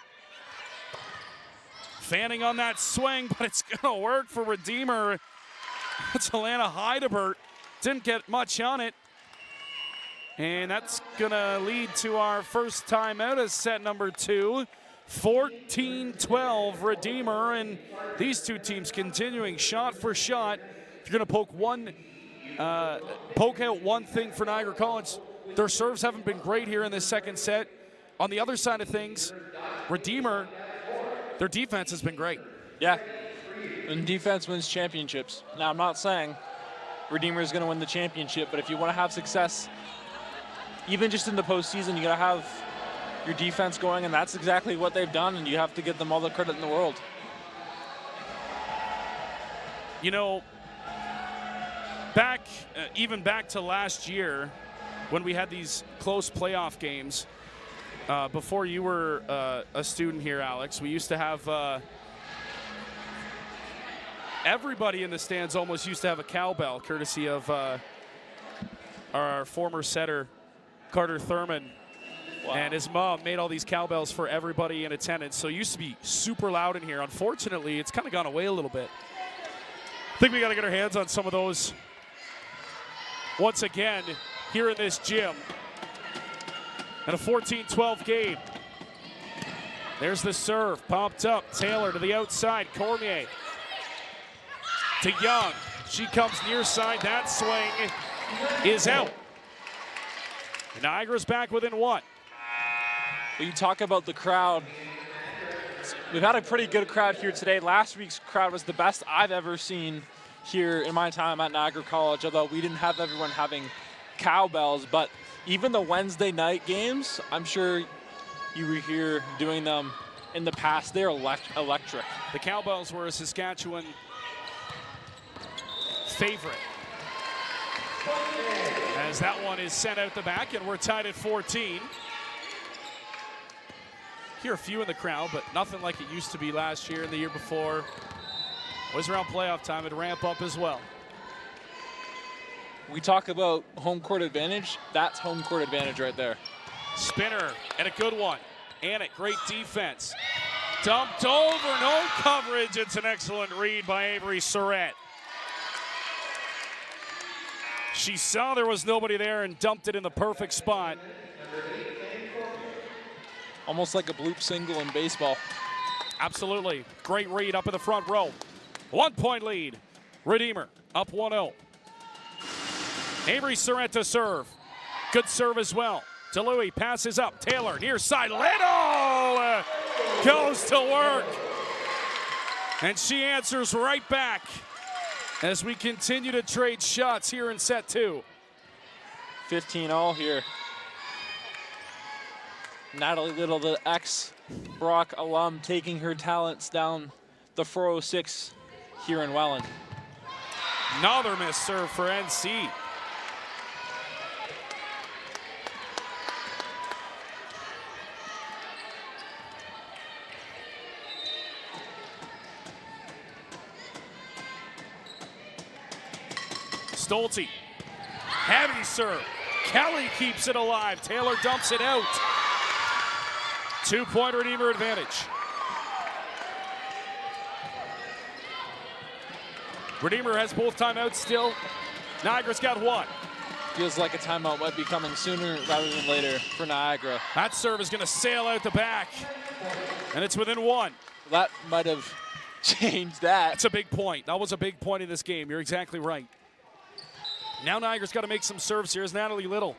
Fanning on that swing, but it's going to work for Redeemer. It's Alana Heidebert. Didn't get much on it. And that's going to lead to our first timeout of set number 2. 14-12 Redeemer, and these two teams continuing shot for shot. If you're going to poke out one thing for Niagara College, their serves haven't been great here in this second set. On the other side of things, Redeemer, their defense has been great. Yeah, and defense wins championships. Now, I'm not saying Redeemer is going to win the championship, but if you want to have success, even just in the postseason, you got to have your defense going, and that's exactly what they've done, and you have to give them all the credit in the world. You know, even back to last year, when we had these close playoff games, before you were a student here, Alex, we used to have everybody in the stands almost used to have a cowbell, courtesy of our former setter, Carter Thurman. Wow. And his mom made all these cowbells for everybody in attendance. So it used to be super loud in here. Unfortunately, it's kind of gone away a little bit. I think we got to get our hands on some of those once again here in this gym. And a 14-12 game. There's the serve, popped up. Taylor to the outside, Cormier to Young. She comes near side, that swing is out. Niagara's back within 1. When you talk about the crowd, we've had a pretty good crowd here today. Last week's crowd was the best I've ever seen here in my time at Niagara College, although we didn't have everyone having cowbells, but even the Wednesday night games, I'm sure you were here doing them in the past. They're electric. The cowbells were a Saskatchewan favorite. As that one is sent out the back, and we're tied at 14. Hear a few in the crowd, but nothing like it used to be last year and the year before. Always around playoff time, it'd ramp up as well. We talk about home court advantage. That's home court advantage right there. Spinner, and a good one. Annett, great defense. Dumped over, no coverage. It's an excellent read by Avery Surratt. She saw there was nobody there and dumped it in the perfect spot. Almost like a bloop single in baseball. Absolutely. Great read up in the front row. 1 point lead. Redeemer up 1-0. Avery Surratt to serve. Good serve as well. DeLuey passes up. Taylor near side. Little goes to work. And she answers right back as we continue to trade shots here in set 2. 15-all here. Natalie Little, the ex-Brock alum, taking her talents down the 406 here in Welland. Another missed serve for NC. Stolte, heavy serve. Kelly keeps it alive. Taylor dumps it out. 2-point Redeemer advantage. Redeemer has both timeouts still. Niagara's got one. Feels like a timeout might be coming sooner rather than later for Niagara. That serve is going to sail out the back, and it's within one. That might have changed that. That's a big point. That was a big point in this game. You're exactly right. Now Niagara's got to make some serves here. Here's Natalie Little.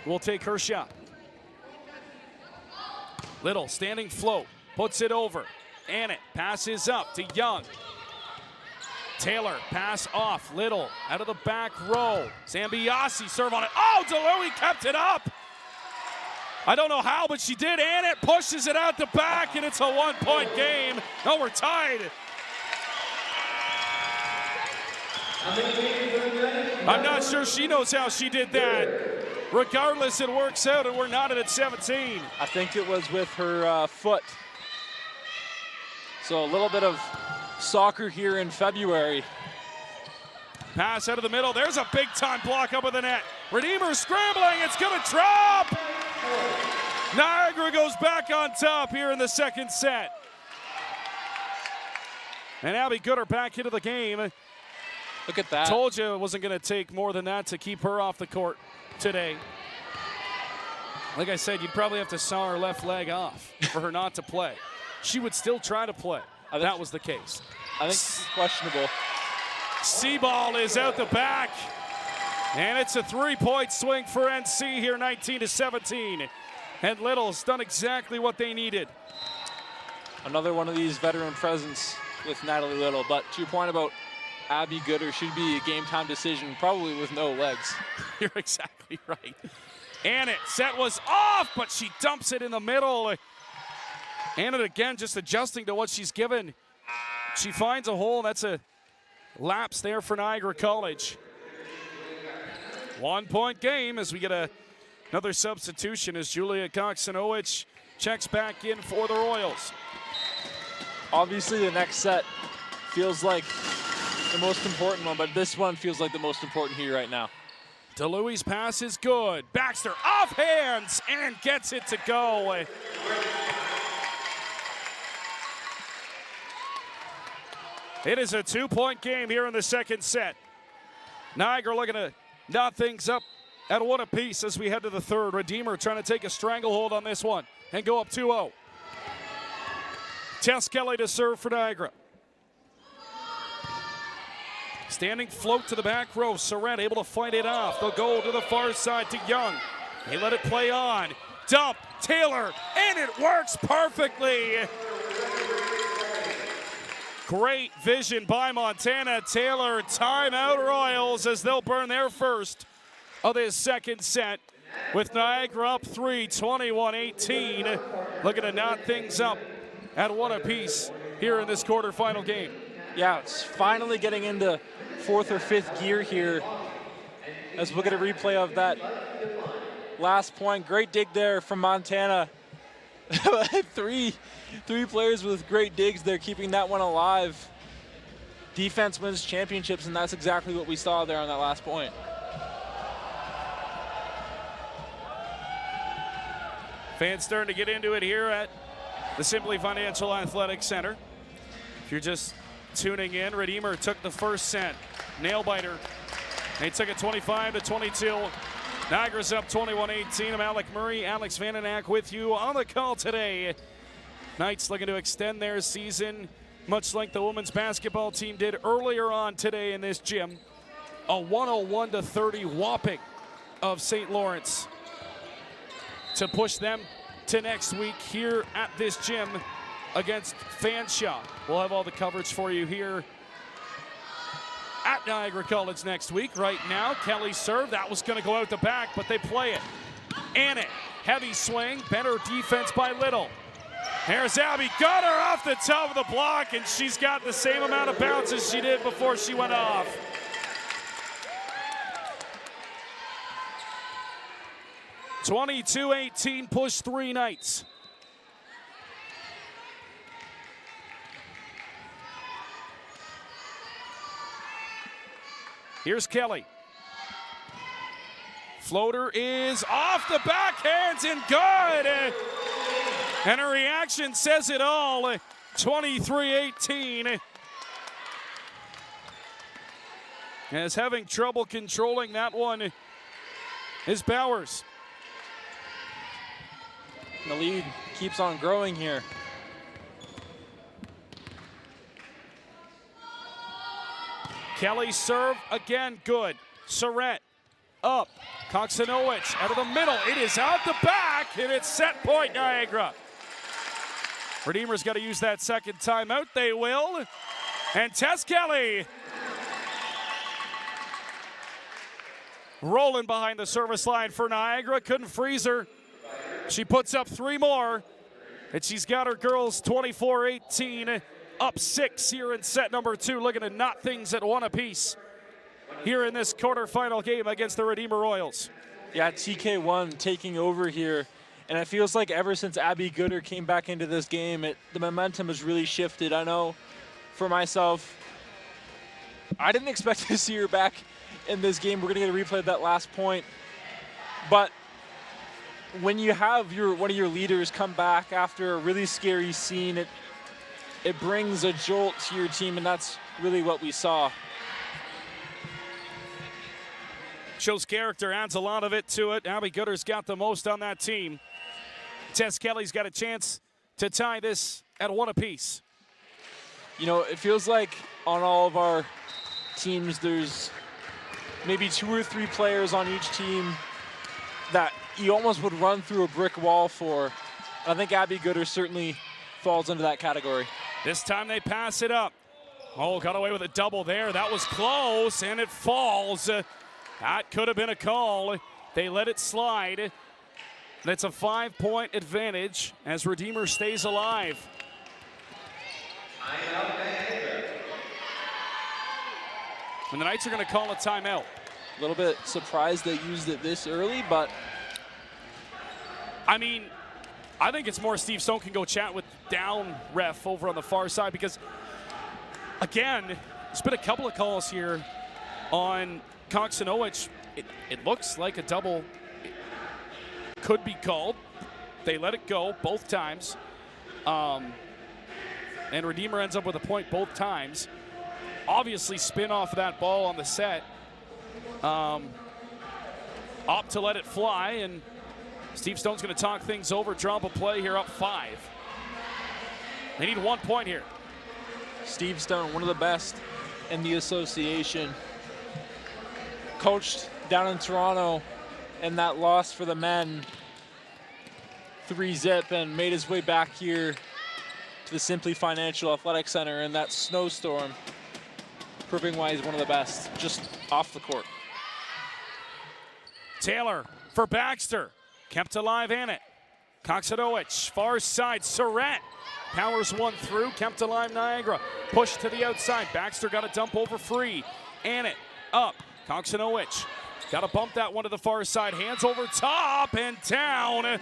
Will take her shot. Little standing float, puts it over. Annett passes up to Young. Taylor pass off. Little out of the back row. Zambiasi serve on it. Oh, DeLuey kept it up. I don't know how, but she did. Annett pushes it out the back, and it's a 1-point game. No, we're tied. I'm not sure she knows how she did that. Regardless, it works out, and we're knotted at 17. I think it was with her foot. So a little bit of soccer here in February. Pass out of the middle. There's a big-time block up with the net. Redeemer scrambling. It's going to drop. Niagara goes back on top here in the second set. And Abby Gooder back into the game. Look at that. Told you it wasn't going to take more than that to keep her off the court today. Like I said, you'd probably have to saw her left leg off for her not to play. She would still try to play. That was the case. I think it's questionable. C-ball is out the back. And it's a 3-point swing for NC here, 19-17. And Little's done exactly what they needed. Another one of these veteran presence with Natalie Little. But to your point about Abby Gooder, should be a game-time decision, probably with no legs. You're exactly right. Annett, set was off, but she dumps it in the middle. Annett again just adjusting to what she's given. She finds a hole. That's a lapse there for Niagara College. 1-point game as we get another substitution as Julia Koksanowicz checks back in for the Royals. Obviously, the next set feels like the most important one, but this one feels like the most important here right now. DeLuey's pass is good. Baxter off hands and gets it to go. It is a 2-point game here in the second set. Niagara looking to knot things up at 1 apiece as we head to the third. Redeemer trying to take a stranglehold on this one and go up 2-0. Tess Kelly to serve for Niagara. Standing float to the back row. Surratt able to fight it off. They'll go to the far side to Young. They let it play on. Dump, Taylor, and it works perfectly. Great vision by Montana Taylor. Timeout Royals as they'll burn their first of this second set with Niagara up 3, 21-18. Looking to knot things up at one apiece here in this quarterfinal game. Yeah, it's finally getting into fourth or fifth gear here as we'll get a replay of that last point. Great dig there from Montana. three players with great digs there, keeping that one alive. Defense wins championships, and that's exactly what we saw there on that last point. Fans starting to get into it here at the Simply Financial Athletic Center. If you're just tuning in, Redeemer took the first set. Nail-biter. They took it 25-22. Niagara's up 21-18. I'm Alec Murray, Alex Vandenack with you on the call today. Knights looking to extend their season, much like the women's basketball team did earlier on today in this gym. A 101-30 whopping of St. Lawrence to push them to next week here at this gym against Fanshawe. We'll have all the coverage for you here at Niagara College next week. Right now, Kelly serve. That was going to go out the back, but they play it. Annett, heavy swing, better defense by Little. Here's Abby, got her off the top of the block, and she's got the same amount of bounce as she did before she went off. (22-18) push 3 Knights. Here's Kelly. Floater is off the backhands and good. And her reaction says it all. 23-18. As having trouble controlling that one is Bowers. The lead keeps on growing here. Kelly serve again, good. Surratt up. Koksinowicz out of the middle. It is out the back, and it's set point Niagara. Redeemer's got to use that second timeout. They will. And Tess Kelly rolling behind the service line for Niagara. Couldn't freeze her. She puts up 3 more, and she's got her girls 24-18. Up 6 here in set number 2, looking to knot things at 1 apiece here in this quarterfinal game against the Redeemer Royals. Yeah, TK1 taking over here, and it feels like ever since Abby Gooder came back into this game, the momentum has really shifted. I know for myself, I didn't expect to see her back in this game. We're going to get a replay of that last point, but when you have one of your leaders come back after a really scary scene, it brings a jolt to your team, and that's really what we saw. Shows character, adds a lot of it to it. Abby Gooder's got the most on that team. Tess Kelly's got a chance to tie this at 1 apiece. You know, it feels like on all of our teams, there's maybe 2 or 3 players on each team that you almost would run through a brick wall for. I think Abby Gooder certainly falls into that category. This time they pass it up. Oh, got away with a double there. That was close, and it falls. That could have been a call. They let it slide. That's a 5-point advantage as Redeemer stays alive. And the Knights are going to call a timeout. A little bit surprised they used it this early, but I mean, I think it's more Steve Stone can go chat with down ref over on the far side, because, again, there's been a couple of calls here on Koksinowicz. It looks like a double. It could be called. They let it go both times. And Redeemer ends up with a point both times. Obviously spin off of that ball on the set. Opt to let it fly, and Steve Stone's going to talk things over, draw up a play here, up 5. They need 1 point here. Steve Stone, one of the best in the association. Coached down in Toronto in that loss for the men, 3-zip, and made his way back here to the Simply Financial Athletic Center in that snowstorm, proving why he's one of the best, just off the court. Taylor for Baxter. Kept alive in it. Koksidowicz, far side. Surratt powers one through. Kept alive Niagara. Push to the outside. Baxter got a dump over free. Annett up. Koksidowicz got to bump that one to the far side. Hands over top and down.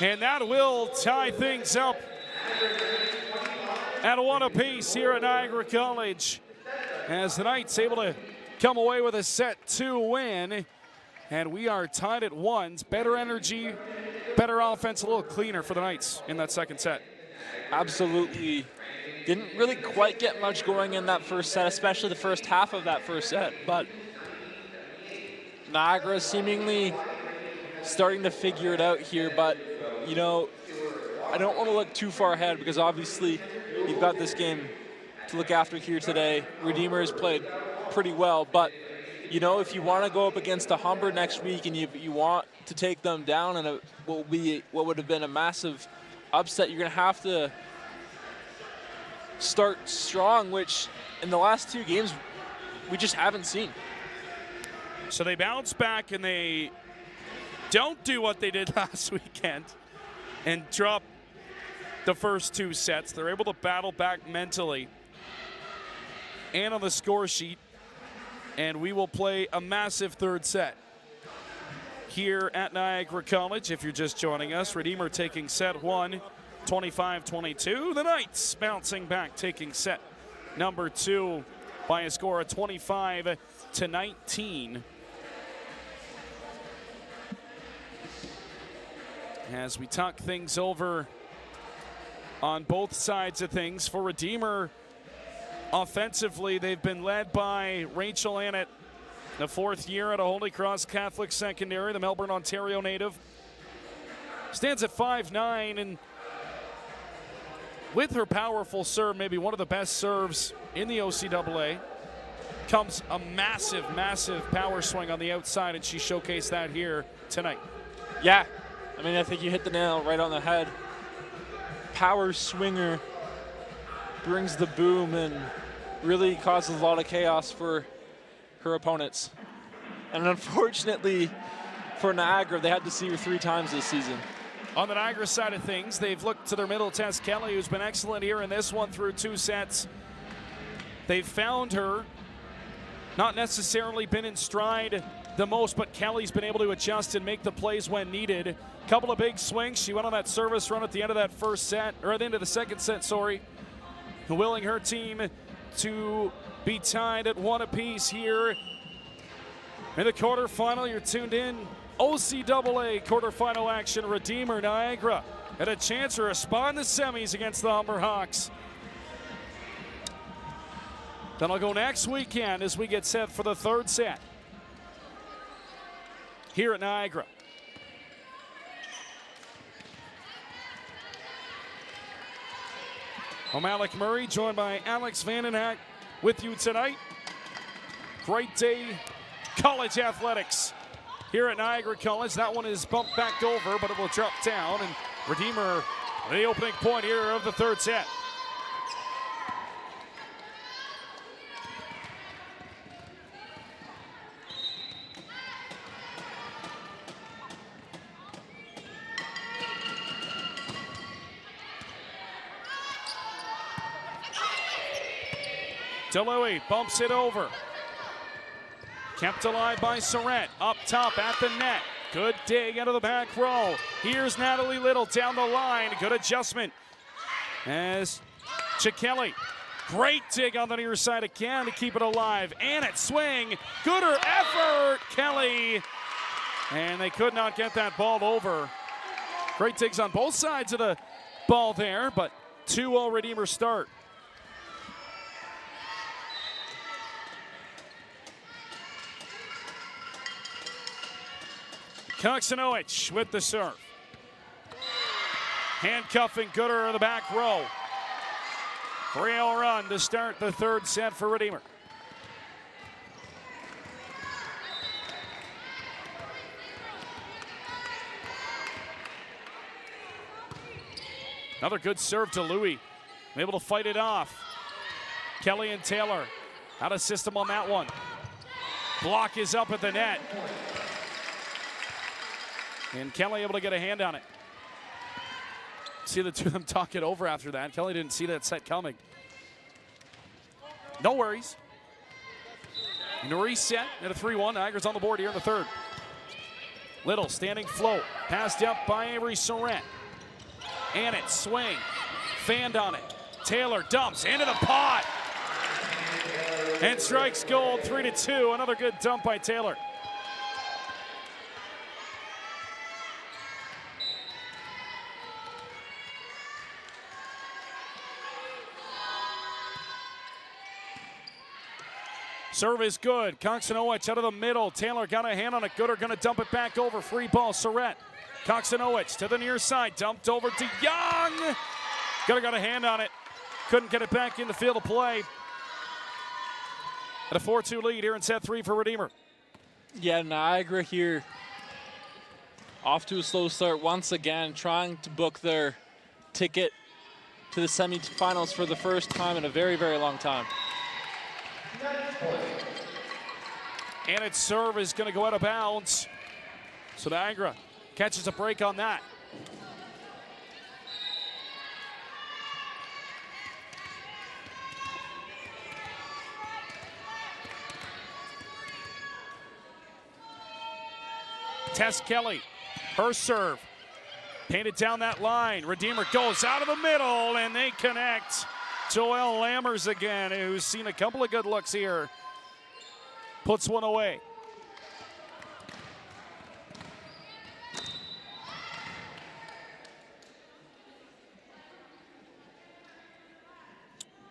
And that will tie things up at one apiece here at Niagara College, as the Knights able to come away with a set 2 win. And we are tied at 1. Better energy, better offense, a little cleaner for the Knights in that second set. Absolutely. Didn't really quite get much going in that first set, especially the first half of that first set. But Niagara seemingly starting to figure it out here. But, you know, I don't want to look too far ahead because obviously you've got this game to look after here today. Redeemer has played pretty well, but you know, if you want to go up against a Humber next week and you want to take them down and what would have been a massive upset, you're going to have to start strong, which in the last 2 games we just haven't seen. So they bounce back and they don't do what they did last weekend and drop the first 2 sets. They're able to battle back mentally and on the score sheet. And we will play a massive third set here at Niagara College. If you're just joining us, Redeemer taking set 1, 25-22. The Knights bouncing back, taking set number 2 by a score of 25-19. As we talk things over on both sides of things for Redeemer, offensively, they've been led by Rachel Annett, the 4th year at a Holy Cross Catholic Secondary, the Melbourne, Ontario native. Stands at 5'9", and with her powerful serve, maybe one of the best serves in the OCAA, comes a massive, massive power swing on the outside, and she showcased that here tonight. Yeah, I mean, I think you hit the nail right on the head. Power swinger, brings the boom and really causes a lot of chaos for her opponents. And unfortunately for Niagara, they had to see her 3 times this season. On the Niagara side of things, they've looked to their middle Tess Kelly, who's been excellent here in this one through 2 sets. They've found her, not necessarily been in stride the most, but Kelly's been able to adjust and make the plays when needed. Couple of big swings. She went on that service run at the end of that first set, or at the end of the second set, sorry. Willing her team to be tied at 1 apiece here in the quarterfinal. You're tuned in. OCAA quarterfinal action. Redeemer Niagara had a chance for a spot in the semis against the Humber Hawks. Then I'll go next weekend as we get set for the 3rd set here at Niagara. I'm Alec Murray, joined by Alex Vandenhack with you tonight. Great day, college athletics here at Niagara College. That one is bumped back over, but it will drop down. And Redeemer, the opening point here of the 3rd set. DeLuey bumps it over. Kept alive by Surratt. Up top at the net. Good dig out of the back row. Here's Natalie Little down the line. Good adjustment as Chikelli. Great dig on the near side again to keep it alive. Annett swing. Gooder effort. Kelly. And they could not get that ball over. Great digs on both sides of the ball there, but 2-0 Redeemer start. Koksidowicz with the serve. Handcuffing Gooder in the back row. 3-0 run to start the 3rd set for Redeemer. Another good serve to Louis. Able to fight it off. Kelly and Taylor out of system on that one. Block is up at the net. And Kelly able to get a hand on it. See the two of them talk it over after that. Kelly didn't see that set coming. No worries. And a reset at a 3-1. Niagara's on the board here in the third. Little standing float. Passed up by Avery Surratt. Annett swing. Fanned on it. Taylor dumps into the pot. And strikes gold 3-2. Another good dump by Taylor. Serve is good. Coxonowicz out of the middle. Taylor got a hand on it. Gooder going to dump it back over. Free ball. Surratt. Coxonowicz to the near side. Dumped over to Young. Gooder got a hand on it. Couldn't get it back in the field of play. At a 4-2 lead here in set 3 for Redeemer. Yeah, Niagara here off to a slow start once again, trying to book their ticket to the semifinals for the first time in a very, very long time. And its serve is going to go out of bounds. So Niagara catches a break on that. Tess Kelly, her serve. Painted down that line. Redeemer goes out of the middle, and they connect. Joelle Lammers again, who's seen a couple of good looks here. Puts one away.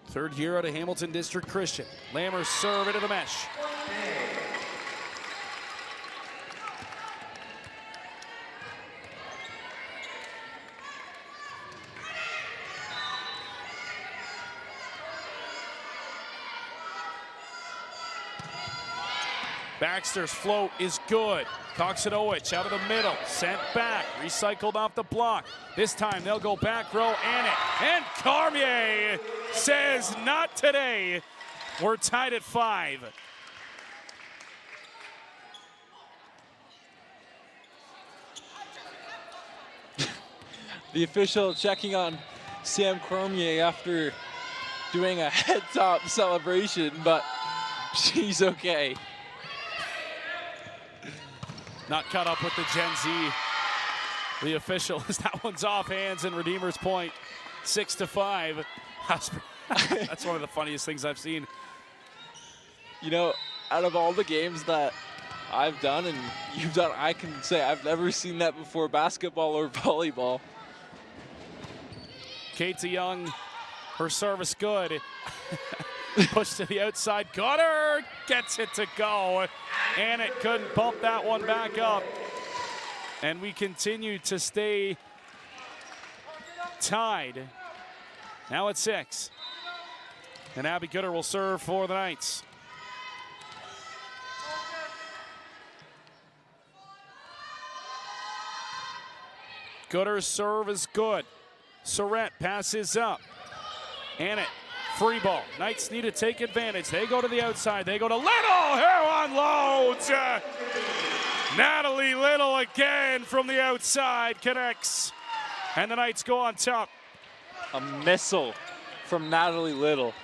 Third year out of Hamilton District Christian. Lammers serve into the mesh. Baxter's float is good. Coxonowicz out of the middle, sent back, recycled off the block. This time they'll go back row, Annett. And Cormier says not today. We're tied at 5. The official checking on Sam Cormier after doing a head-top celebration, but she's okay. Not caught up with the Gen Z. The official, that one's off hands and Redeemer's point, 6-5. That's one of the funniest things I've seen. You know, out of all the games that I've done and you've done, I can say I've never seen that before, basketball or volleyball. Katie Young, her service good. Push to the outside, got her, gets it to go. And it couldn't bump that one back up. And we continue to stay tied. Now at 6. And Abby Gooder will serve for the Knights. Gooder's serve is good. Surratt passes up. Annett. Free ball. Knights need to take advantage. They go to the outside. They go to Little, who unloads. Natalie Little again from the outside connects. And the Knights go on top. A missile from Natalie Little.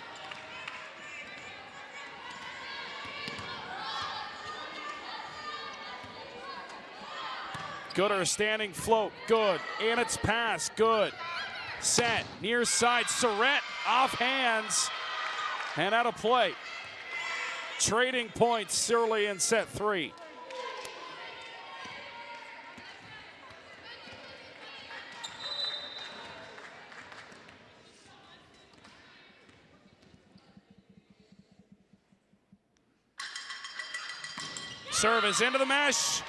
Gooder standing float, good. Annett's pass, good. Set, near side, Surratt off hands and out of play. Trading points early in set 3. Serve is into the mesh.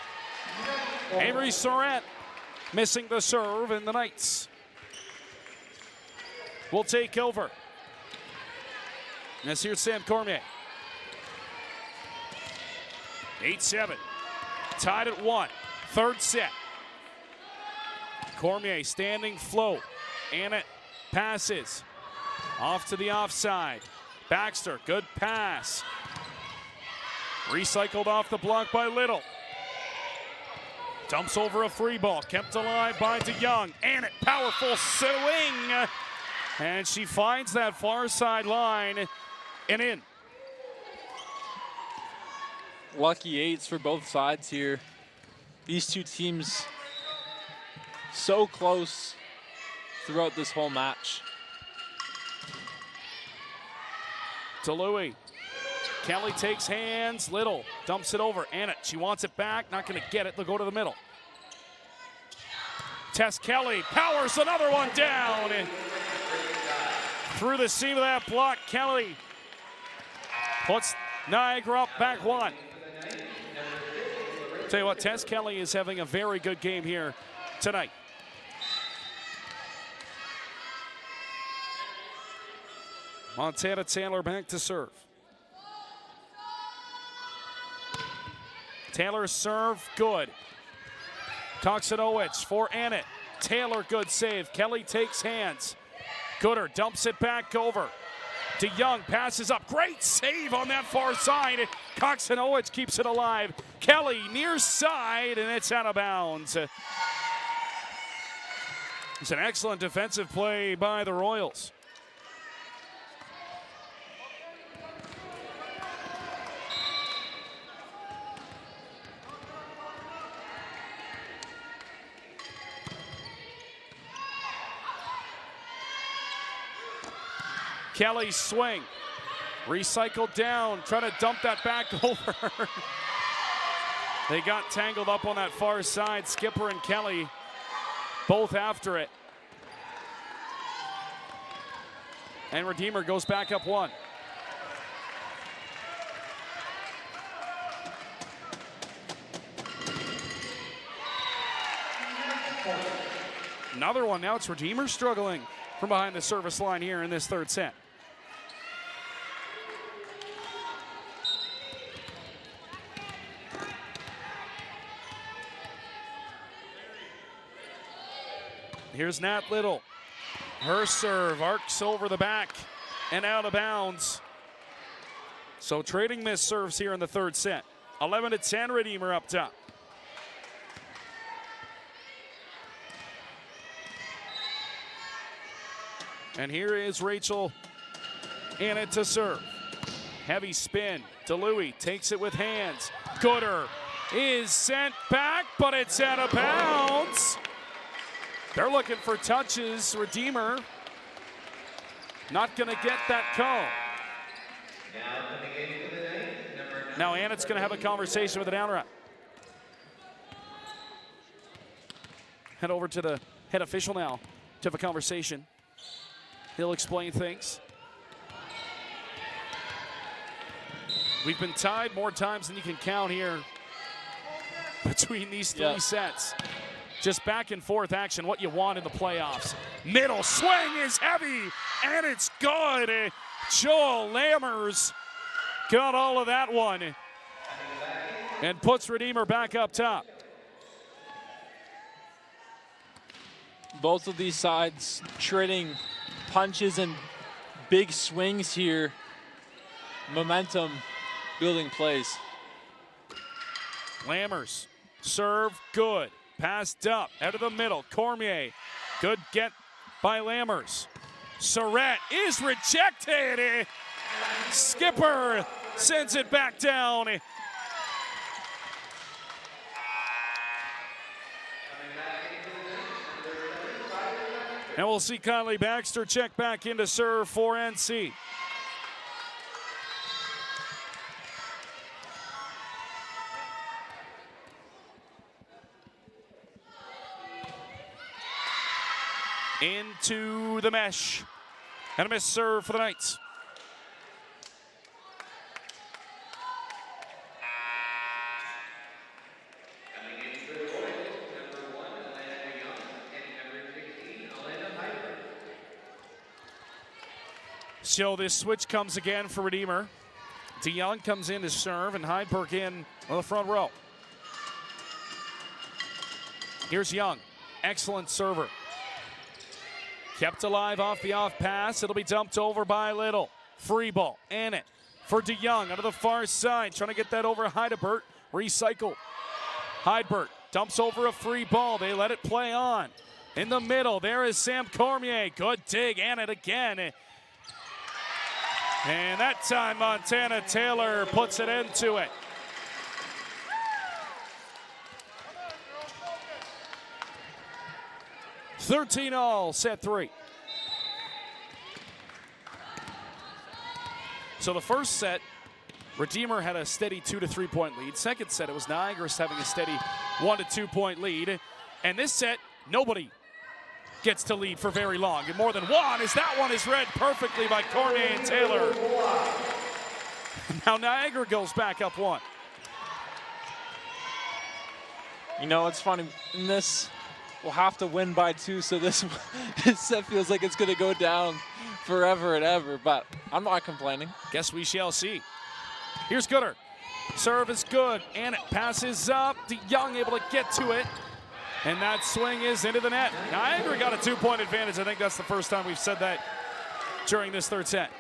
Avery Surratt missing the serve, and the Knights will take over. As here's Sam Cormier. 8-7. Tied at 1. Third set. Cormier standing float. Annett passes. Off to the offside. Baxter, good pass. Recycled off the block by Little. Dumps over a free ball. Kept alive by DeYoung. Annett, powerful swing. And she finds that far sideline and in. Lucky eights for both sides here. These two teams so close throughout this whole match. To Louis. Kelly takes hands. Little dumps it over. Annett, she wants it back. Not going to get it. They'll go to the middle. Tess Kelly powers another one down. And through the seam of that block, Kelly puts Niagara up back one. Tell you what, Tess Kelly is having a very good game here tonight. Montana Taylor back to serve. Taylor's serve, good. Koksinowicz for Annett. Taylor, good save. Kelly takes hands. Gooder dumps it back over. DeYoung passes up. Great save on that far side. Koksinowicz keeps it alive. Kelly near side, and it's out of bounds. It's an excellent defensive play by the Royals. Kelly's swing, recycled down, trying to dump that back over. They got tangled up on that far side. Skipper and Kelly both after it. And Redeemer goes back up one. Another one, now it's Redeemer struggling from behind the service line here in this third set. Here's Nat Little. Her serve arcs over the back and out of bounds. So trading missed serves here in the third set. 11-10, Redeemer up top. And here is Rachel Annett to serve. Heavy spin. DeLuey takes it with hands. Gooder is sent back, but it's out of bounds. They're looking for touches. Redeemer not going to get that call. Now Annett's going to have a conversation with the down rep. Head over to the head official now to have a conversation. He'll explain things. We've been tied more times than you can count here between these three sets. Just back and forth action, what you want in the playoffs. Middle swing is heavy, and it's good. Joel Lammers got all of that one and puts Redeemer back up top. Both of these sides trading punches and big swings here. Momentum building plays. Lammers, serve, good. Passed up, out of the middle. Cormier, good get by Lammers. Surratt is rejected. Skipper sends it back down. And we'll see Kylie Baxter check back into serve for NC. Into the mesh. And a missed serve for the Knights. So this switch comes again for Redeemer. DeYoung comes in to serve and Heidberg in on the front row. Here's Young, excellent server. Kept alive off the off pass. It'll be dumped over by Little. Free ball. Annett for DeYoung out of the far side. Trying to get that over Heidebert. Recycle. Heidebert dumps over a free ball. They let it play on. In the middle, there is Sam Cormier. Good dig. Annett again. And that time, Montana Taylor puts an end to it. (13-all), set 3. So the first set, Redeemer had a steady 2 to 3 point lead. Second set, it was Niagara having a steady 1 to 2 point lead. And this set, nobody gets to lead for very long. And more than one, as that one is read perfectly by Cormier and Taylor. Now Niagara goes back up 1. You know, it's funny. In this, we'll have to win by 2, so this set feels like it's going to go down forever and ever, but I'm not complaining. Guess we shall see. Here's Gooder. Serve is good, and it passes up. DeYoung able to get to it, and that swing is into the net. Niagara got a 2-point advantage. I think that's the first time we've said that during this third set.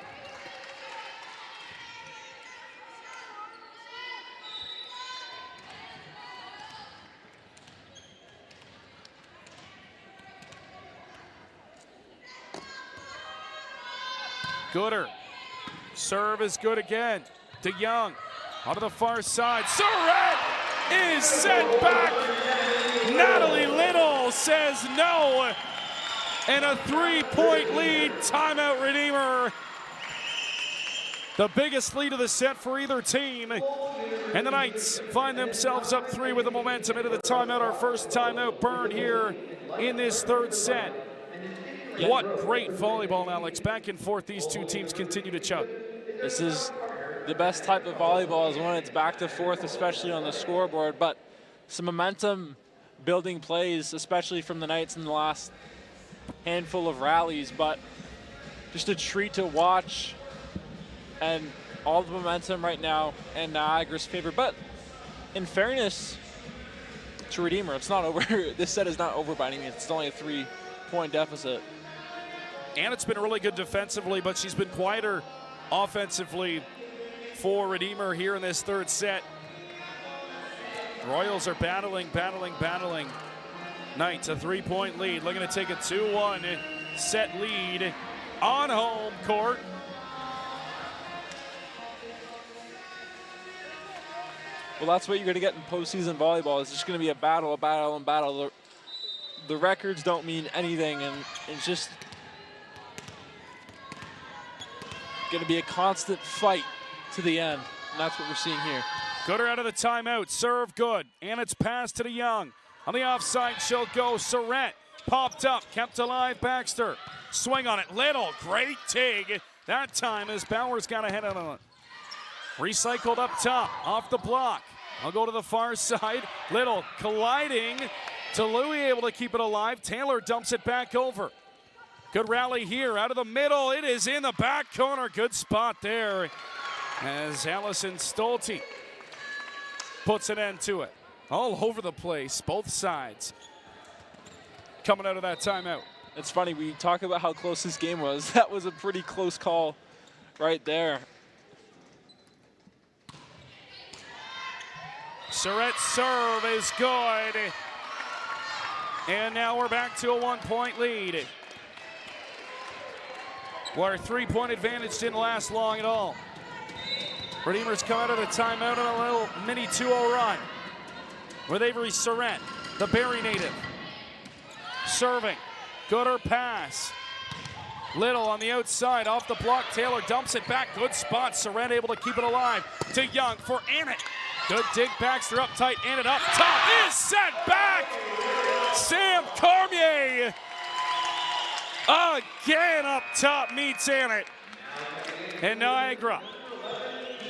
Gooder. Serve is good again. DeYoung out of the far side. Surratt is sent back. Natalie Little says no. And a 3-point lead. Timeout, Redeemer. The biggest lead of the set for either team. And the Knights find themselves up 3 with the momentum into the timeout. Our first timeout burn here in this third set. What great volleyball, Alex. Back and forth, these two teams continue to chug. This is the best type of volleyball, is when it's back to forth, especially on the scoreboard. But some momentum building plays, especially from the Knights in the last handful of rallies. But just a treat to watch, and all the momentum right now in Niagara's favor. But in fairness to Redeemer, it's not over. This set is not over by any means. It's only a 3-point deficit. Annett's been really good defensively, but she's been quieter offensively for Redeemer here in this third set. Royals are battling. Knights a 3-point lead, looking to take a 2-1 set lead on home court. Well, that's what you're going to get in postseason volleyball. It's just going to be a battle. The records don't mean anything, and it's just going to be a constant fight to the end, and that's what we're seeing here. Gooder out of the timeout. Serve good. And it's passed to DeYoung. On the offside, she'll go. Surratt popped up, kept alive. Baxter. Swing on it. Little. Great dig. That time as Bowers got ahead on it. Recycled up top. Off the block. I'll go to the far side. Little colliding. To Louis, able to keep it alive. Taylor dumps it back over. Good rally here out of the middle. It is in the back corner. Good spot there as Allison Stolte puts an end to it. All over the place, both sides coming out of that timeout. It's funny, we talk about how close this game was. That was a pretty close call right there. Surratt's serve is good. And now we're back to a 1-point lead. Where a 3-point advantage didn't last long at all. Redeemers come out of the timeout on a little mini 2-0 run with Avery Surratt, the Barrie native. Serving, Gooder pass. Little on the outside, off the block. Taylor dumps it back, good spot. Surratt able to keep it alive. DeYoung for Annett. Good dig, Baxter up tight, Annett up top, is sent back. Sam Cormier again up top meets Annett. And Niagara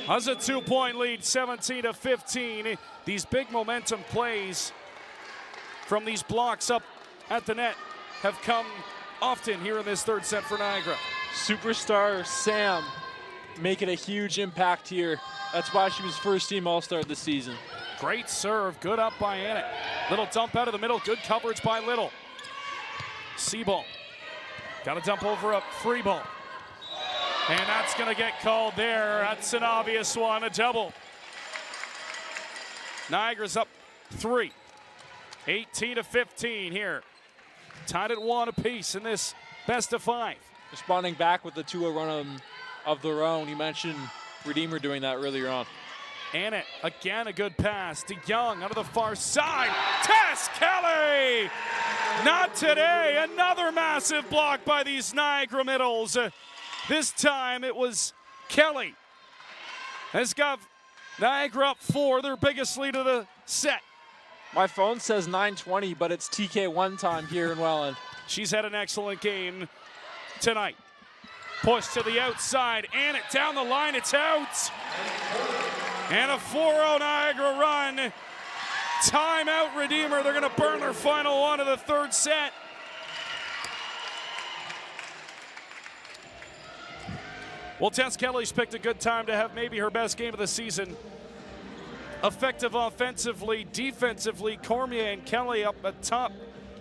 has a 2-point lead, 17-15. These big momentum plays from these blocks up at the net have come often here in this third set for Niagara. Superstar Sam making a huge impact here. That's why she was first team All-Star this season. Great serve, good up by Annett. Little dump out of the middle, good coverage by Little. Seaball Got to dump over a free ball. And that's going to get called there. That's an obvious one, a double. Niagara's up 3. 18-15 here. Tied at 1 apiece in this best of 5. Responding back with the 2-0 run of their own. You mentioned Redeemer doing that earlier on. And it, again, a good pass to Young out of the far side. Tess Kelly! Not today. Another massive block by these Niagara middles. This time it was Kelly. Has got Niagara up 4, their biggest lead of the set. My phone says 9:20, but it's TK1 time here in Welland. She's had an excellent game tonight. Push to the outside, and it down the line, it's out. And a 4-0 Niagara run. Timeout Redeemer. They're going to burn their final one of the third set. Well, Tess Kelly's picked a good time to have maybe her best game of the season. Effective offensively, defensively. Cormier and Kelly up at top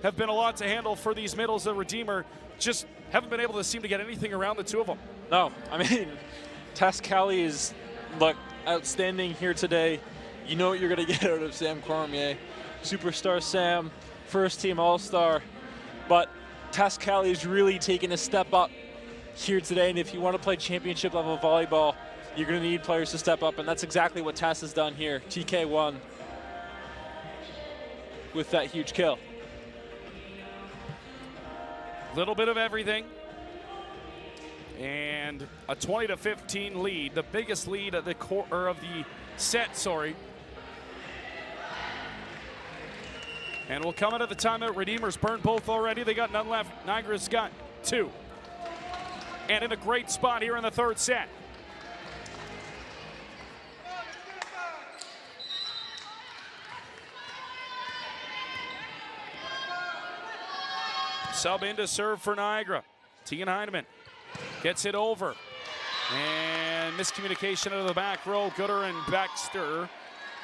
have been a lot to handle for these middles of Redeemer. Just haven't been able to seem to get anything around the two of them. No, I mean, Tess Kelly is, look, outstanding here today. You know what you're going to get out of Sam Cormier. Superstar Sam, first team All-Star. But Tess Kelly is really taking a step up here today. And if you want to play championship level volleyball, you're going to need players to step up. And that's exactly what Tess has done here. TK1 with that huge kill. Little bit of everything. And a 20-15 lead, the biggest lead of the set, sorry. And we'll come out of the timeout. Redeemer's burned both already. They got none left. Niagara's got 2. And in a great spot here in the third set. Sub in to serve for Niagara. Tegan Heineman gets it over. And miscommunication out of the back row. Gooder and Baxter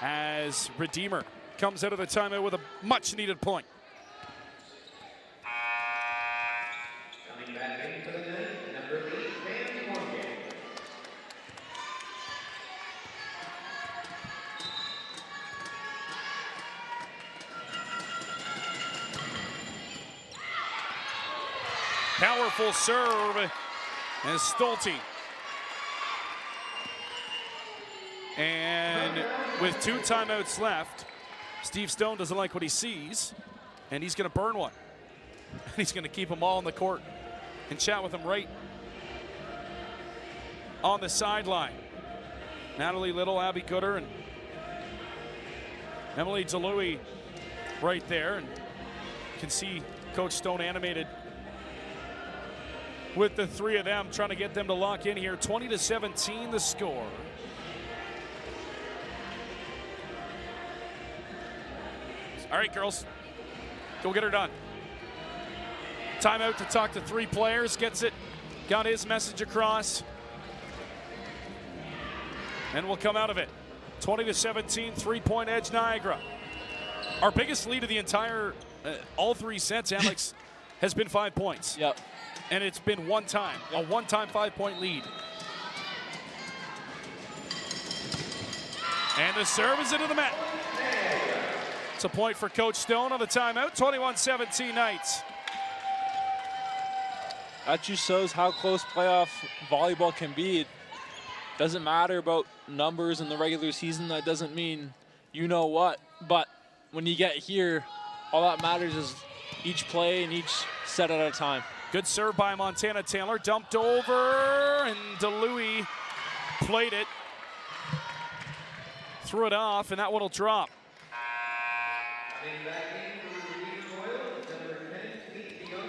as Redeemer comes out of the timeout with a much needed point. Coming back in for the night, number 8, Sam Cormier. Powerful serve as Stolte. And with 2 timeouts left, Steve Stone doesn't like what he sees, and he's going to burn one. And he's going to keep them all on the court and chat with them right on the sideline. Natalie Little, Abby Gooder, and Emily DeLuey right there. And you can see Coach Stone animated with the 3 of them, trying to get them to lock in here. 20-17 the score. All right, girls, go get her done. Timeout to talk to 3 players, gets it, got his message across. And we'll come out of it. 20-17, 3-point edge Niagara. Our biggest lead of the entire, all 3 sets, Alex, has been 5 points. Yep. And it's been one time, a one-time 5-point lead. And the serve is into the net. It's a point for Coach Stone on the timeout, 21-17 Knights. That just shows how close playoff volleyball can be. It doesn't matter about numbers in the regular season. That doesn't mean you know what. But when you get here, all that matters is each play and each set at a time. Good serve by Montana Taylor, dumped over, and DeLuey played it. Threw it off, and that one will drop.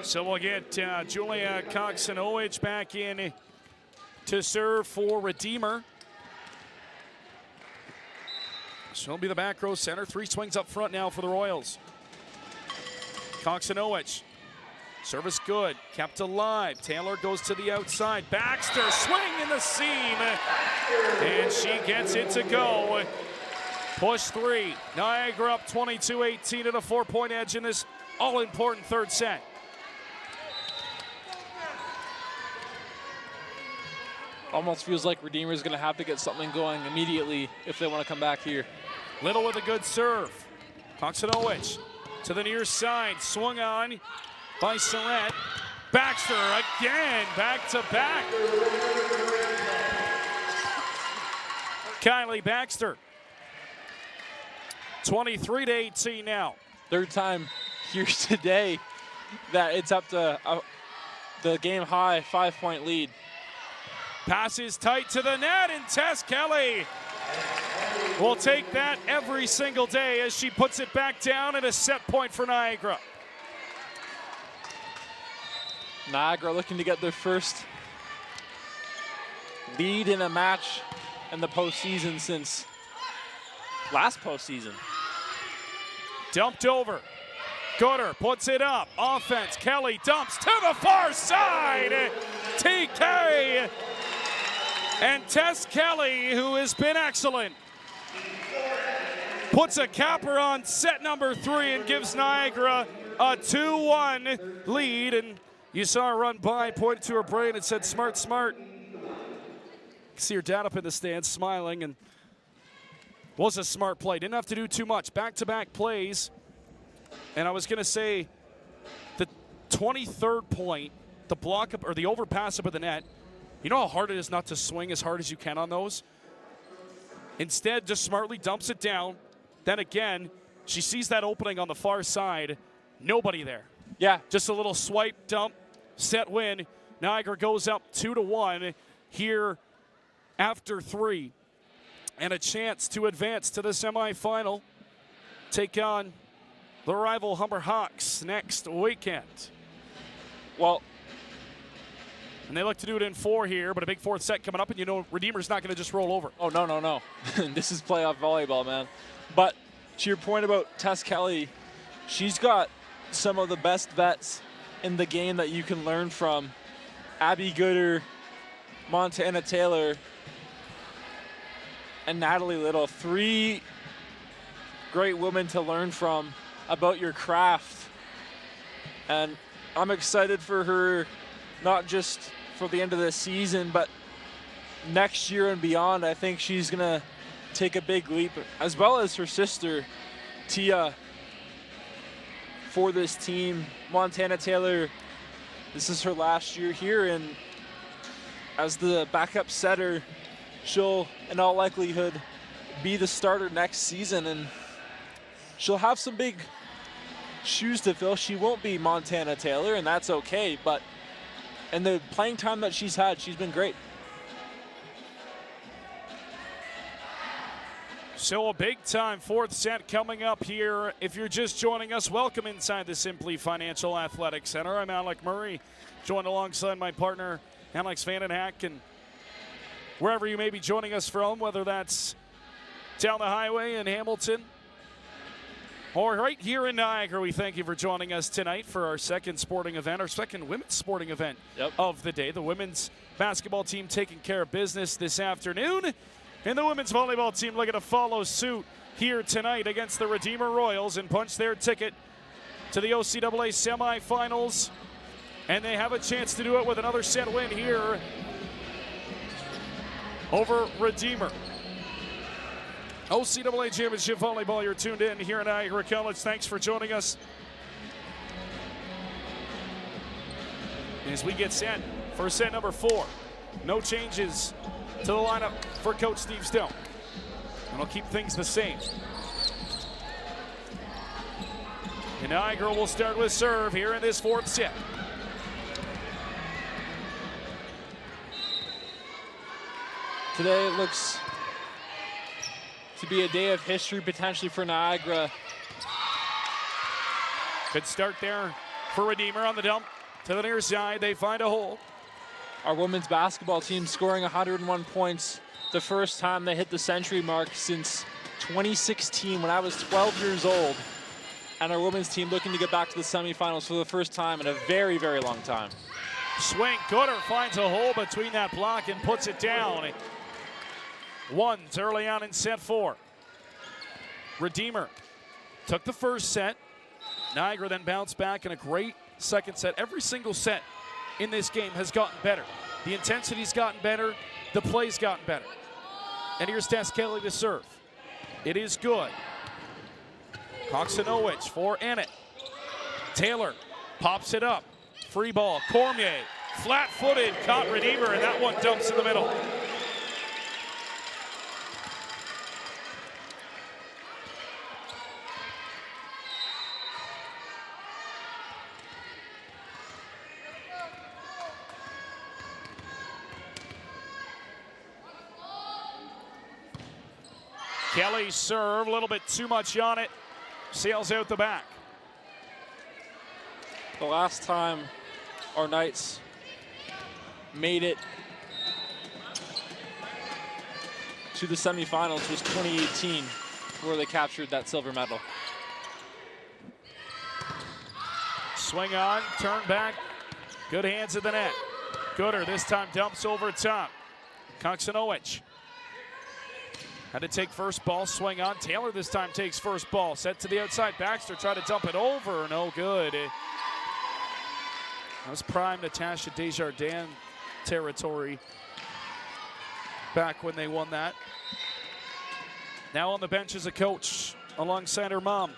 So we'll get Julia Koksanowicz back in to serve for Redeemer. She'll be the back row center. 3 swings up front now for the Royals. Koksanowicz. Service good, kept alive. Taylor goes to the outside. Baxter, swing in the seam. And she gets it to go. Push 3. Niagara up 22-18 at a 4-point edge in this all-important third set. Almost feels like Redeemer's going to have to get something going immediately if they want to come back here. Little with a good serve. Koksanowicz to the near side, swung on by Surratt. Baxter again, back to back. Kylie Baxter. 23-18 now. Third time here today that it's up to the game high 5-point lead. Passes tight to the net, and Tess Kelly will take that every single day as she puts it back down at a set point for Niagara. Niagara looking to get their first lead in a match in the postseason since last postseason. Dumped over. Gooder puts it up. Offense. Kelly dumps to the far side. TK. And Tess Kelly, who has been excellent, puts a capper on set number 3 and gives Niagara a 2-1 lead. And you saw her run by, pointed to her brain and said, smart, smart. You see her dad up in the stands smiling, and was a smart play. Didn't have to do too much. Back-to-back plays. And I was going to say the 23rd point, the block up or the overpass up at the net, you know how hard it is not to swing as hard as you can on those? Instead, just smartly dumps it down. Then again, she sees that opening on the far side. Nobody there. Yeah. Just a little swipe, dump, set win. Niagara goes up 2-1 here after 3. And a chance to advance to the semifinal. Take on the rival Humber Hawks next weekend. Well, and they look to do it in 4 here, but a big 4th set coming up, and you know Redeemer's not going to just roll over. oh, no. This is playoff volleyball, man. But to your point about Tess Kelly, she's got some of the best vets in the game that you can learn from. Abby Gooder, Montana Taylor, and Natalie Little. 3 great women to learn from about your craft. And I'm excited for her, not just for the end of the season, but next year and beyond. I think she's going to take a big leap, as well as her sister, Tia, for this team. Montana Taylor, this is her last year here, and as the backup setter, she'll, in all likelihood, be the starter next season, and she'll have some big shoes to fill. She won't be Montana Taylor, and that's okay, but in the playing time that she's had, she's been great. So a big-time 4th set coming up here. If you're just joining us, welcome inside the Simply Financial Athletic Center. I'm Alec Murray, joined alongside my partner, Alex Vandenhack, and wherever you may be joining us from, whether that's down the highway in Hamilton or right here in Niagara, we thank you for joining us tonight for our second sporting event, our second women's sporting event of the day. The women's basketball team taking care of business this afternoon, and the women's volleyball team looking to follow suit here tonight against the Redeemer Royals and punch their ticket to the OCAA semifinals. And they have a chance to do it with another set win here over Redeemer. OCAA Championship Volleyball, you're tuned in here at Niagara College. Thanks for joining us. As we get set for set number 4. No changes to the lineup for Coach Steve Stone. And we'll keep things the same. And Niagara will start with serve here in this 4th set. Today it looks to be a day of history potentially for Niagara. Good start there for Redeemer on the dump to the near side. They find a hole. Our women's basketball team scoring 101 points, the first time they hit the century mark since 2016 when I was 12 years old. And our women's team looking to get back to the semifinals for the first time in a very, very long time. Swing, Gooder finds a hole between that block and puts it down. Ones early on in set 4. Redeemer took the first set. Niagara then bounced back in a great second set. Every single set in this game has gotten better. The intensity's gotten better. the play's gotten better. And here's Tess Kelly to serve. It is good. Koksinowicz for Ennett. Taylor pops it up. Free ball. Cormier, flat-footed, caught Redeemer, and that one dumps in the middle. Kelly's serve, a little bit too much on it. Sails out the back. The last time our Knights made it to the semifinals was 2018, where they captured that silver medal. Swing on, turn back, good hands at the net. Gooder this time dumps over top. Koksinowicz had to take first ball, swing on. Taylor this time takes first ball, set to the outside. Baxter tried to dump it over, no good. That was prime Natasha Desjardins territory back when they won that. Now on the bench is a coach alongside her mom.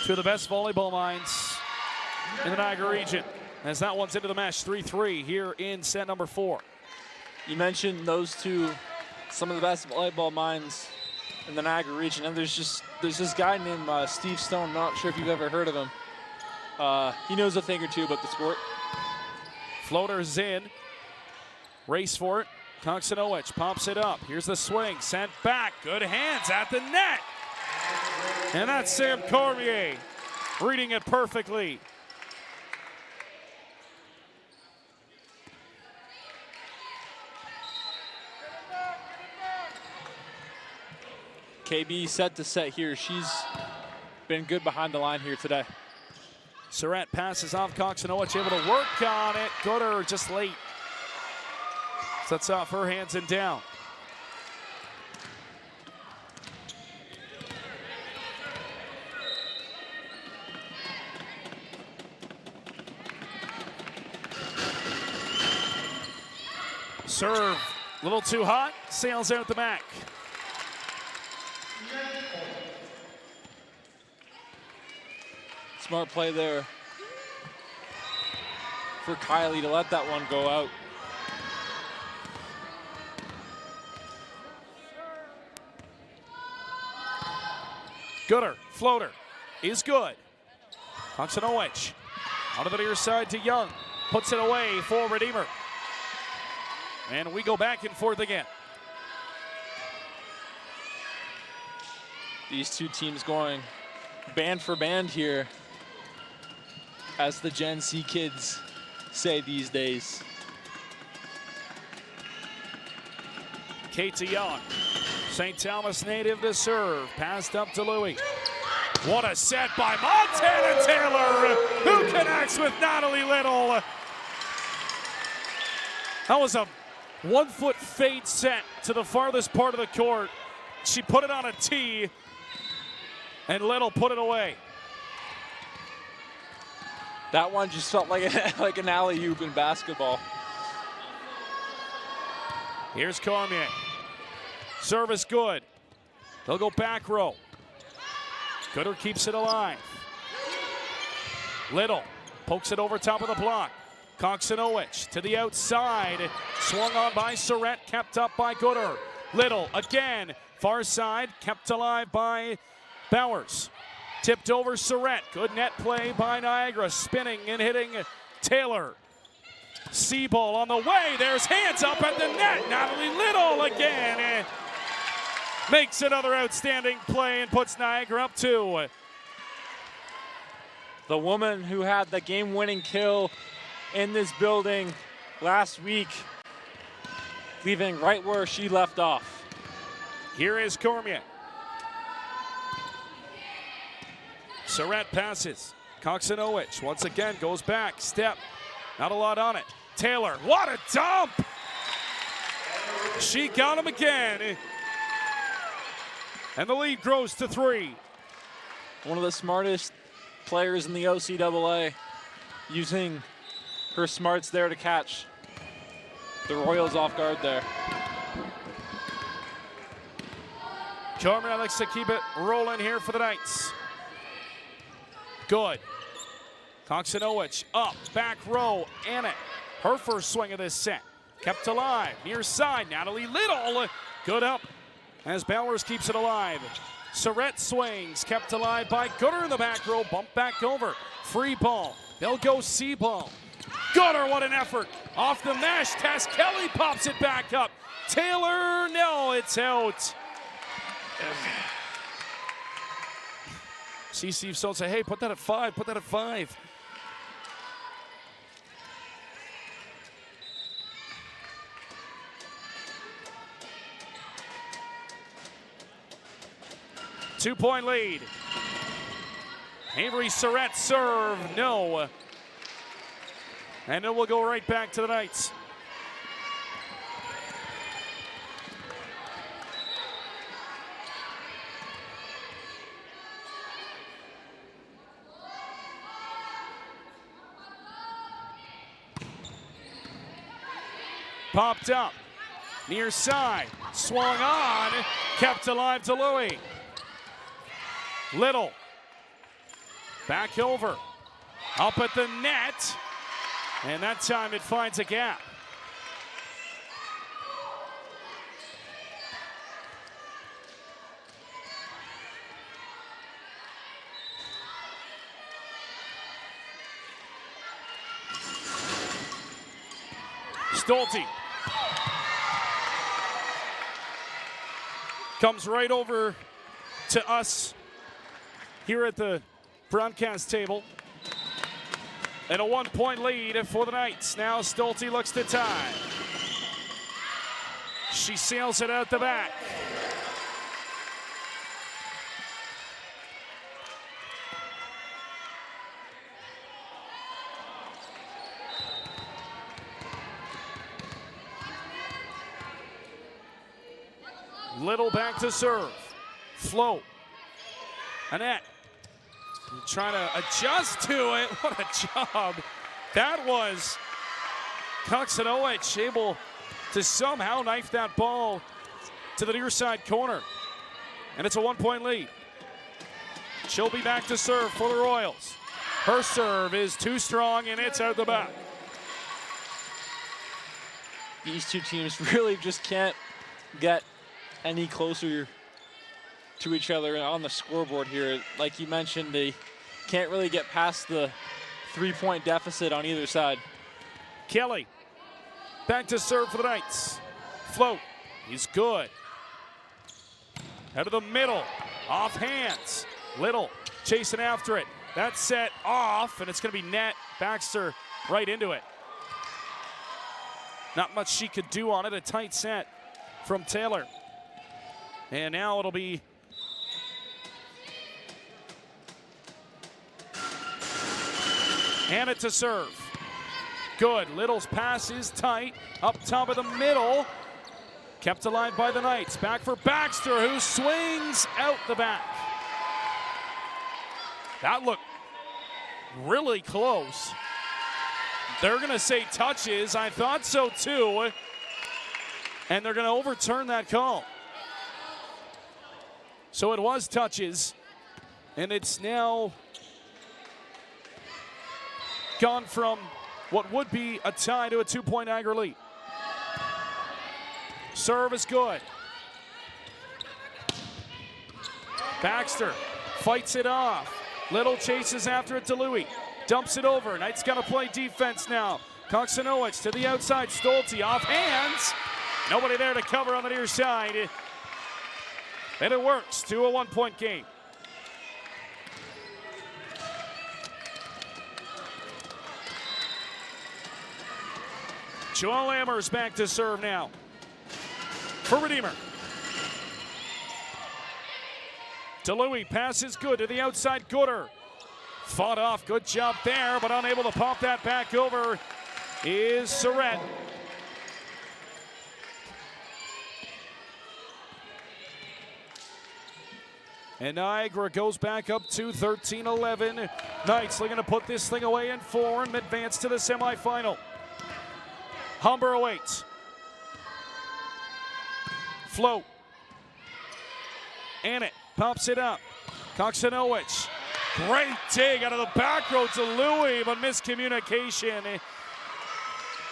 Two of the best volleyball minds in the Niagara region. As that one's into the mesh, 3-3 here in set number 4. You mentioned those two, some of the best volleyball minds in the Niagara region, and there's this guy named Steve Stone. Not sure if you've ever heard of him. He knows a thing or two about the sport. Floater's in. Race for it. Koksinowicz pops it up. Here's the swing. Sent back. Good hands at the net. And that's Sam Cormier reading it perfectly. KB set to set here. She's been good behind the line here today. Surratt passes off Koksinowicz, able to work on it. Gooder just late. Sets off her hands and down. Serve, a little too hot, sails out the back. Smart play there for Kylie to let that one go out. Gooder, floater, is good. Koksinowicz, out of the near side to Young. Puts it away for Redeemer. And we go back and forth again. These two teams going band for band here, as the Gen Z kids say these days. Katie Young, St. Thomas native to serve. Passed up to Louis. What a set by Montana Taylor, who connects with Natalie Little. That was a 1-foot fade set to the farthest part of the court. She put it on a tee, and Little put it away. That one just felt like an alley-oop in basketball. Here's Cormier. Service good. They'll go back row. Gooder keeps it alive. Little pokes it over top of the block. Koksinowicz to the outside. Swung on by Surratt, kept up by Gooder. Little again, far side, kept alive by Bowers. Tipped over Surratt. Good net play by Niagara. Spinning and hitting Taylor. Seaball on the way. There's hands up at the net. Natalie Little again makes another outstanding play and puts Niagara up 2. The woman who had the game-winning kill in this building last week, leaving right where she left off. Here is Cormier. Surratt passes. Koksinowicz once again goes back. Step. Not a lot on it. Taylor, what a dump! She got him again. And the lead grows to 3. One of the smartest players in the OCAA, using her smarts there to catch. the Royals off guard there. Cormier likes to keep it rolling here for the Knights. Good. Koksinowicz up, back row, Annett. Her first swing of this set. Kept alive, near side, Natalie Little. Good up as Bowers keeps it alive. Surrett swings, kept alive by Gooder in the back row, bump back over. Free ball, they'll go C ball. Gooder, what an effort. Off the mesh, Tess Kelly pops it back up. Taylor, no, it's out. See Steve Stone say, hey, put that at 5, put that at 5. Two-point lead. Avery Surrett serve, no. And it will go right back to the Knights. Popped up, near side, swung on, kept alive to Louis. Little, back over, up at the net, and that time it finds a gap. Stolte comes right over to us here at the broadcast table. And a 1-point lead for the Knights. Now Stolte looks to tie. She sails it out the back. Little back to serve. Float. Annette trying to adjust to it. What a job. That was Koksinowicz able to somehow knife that ball to the near side corner. And it's a 1-point lead. She'll be back to serve for the Royals. Her serve is too strong and it's out the back. These two teams really just can't get any closer to each other on the scoreboard here. Like you mentioned, they can't really get past the 3-point deficit on either side. Kelly back to serve for the Knights. Float, he's good. Out of the middle, off hands. Little chasing after it. That's set off, and it's going to be net. Baxter right into it. Not much she could do on it. A tight set from Taylor. And now it'll be Annett to serve. Good. Little's pass is tight. Up top of the middle. Kept alive by the Knights. Back for Baxter, who swings out the back. That looked really close. They're going to say touches. I thought so too. And they're going to overturn that call. So it was touches. And it's now gone from what would be a tie to a 2-point Niagara lead. Serve is good. Baxter fights it off. Little chases after it to Louis. Dumps it over. Knights got to play defense now. Koksinowicz to the outside. Stolte off hands. Nobody there to cover on the near side. And it works to a 1-point game. Joel Amherst back to serve now for Redeemer. To Louis, pass is good to the outside. Gooder fought off, good job there, but unable to pop that back over is Surrett. And Niagara goes back up to 13-11. Knights looking to put this thing away in 4 and advance to the semifinal. Humber awaits. Float. And it pops it up. Koksanowicz. Great dig out of the back row to Louis, but miscommunication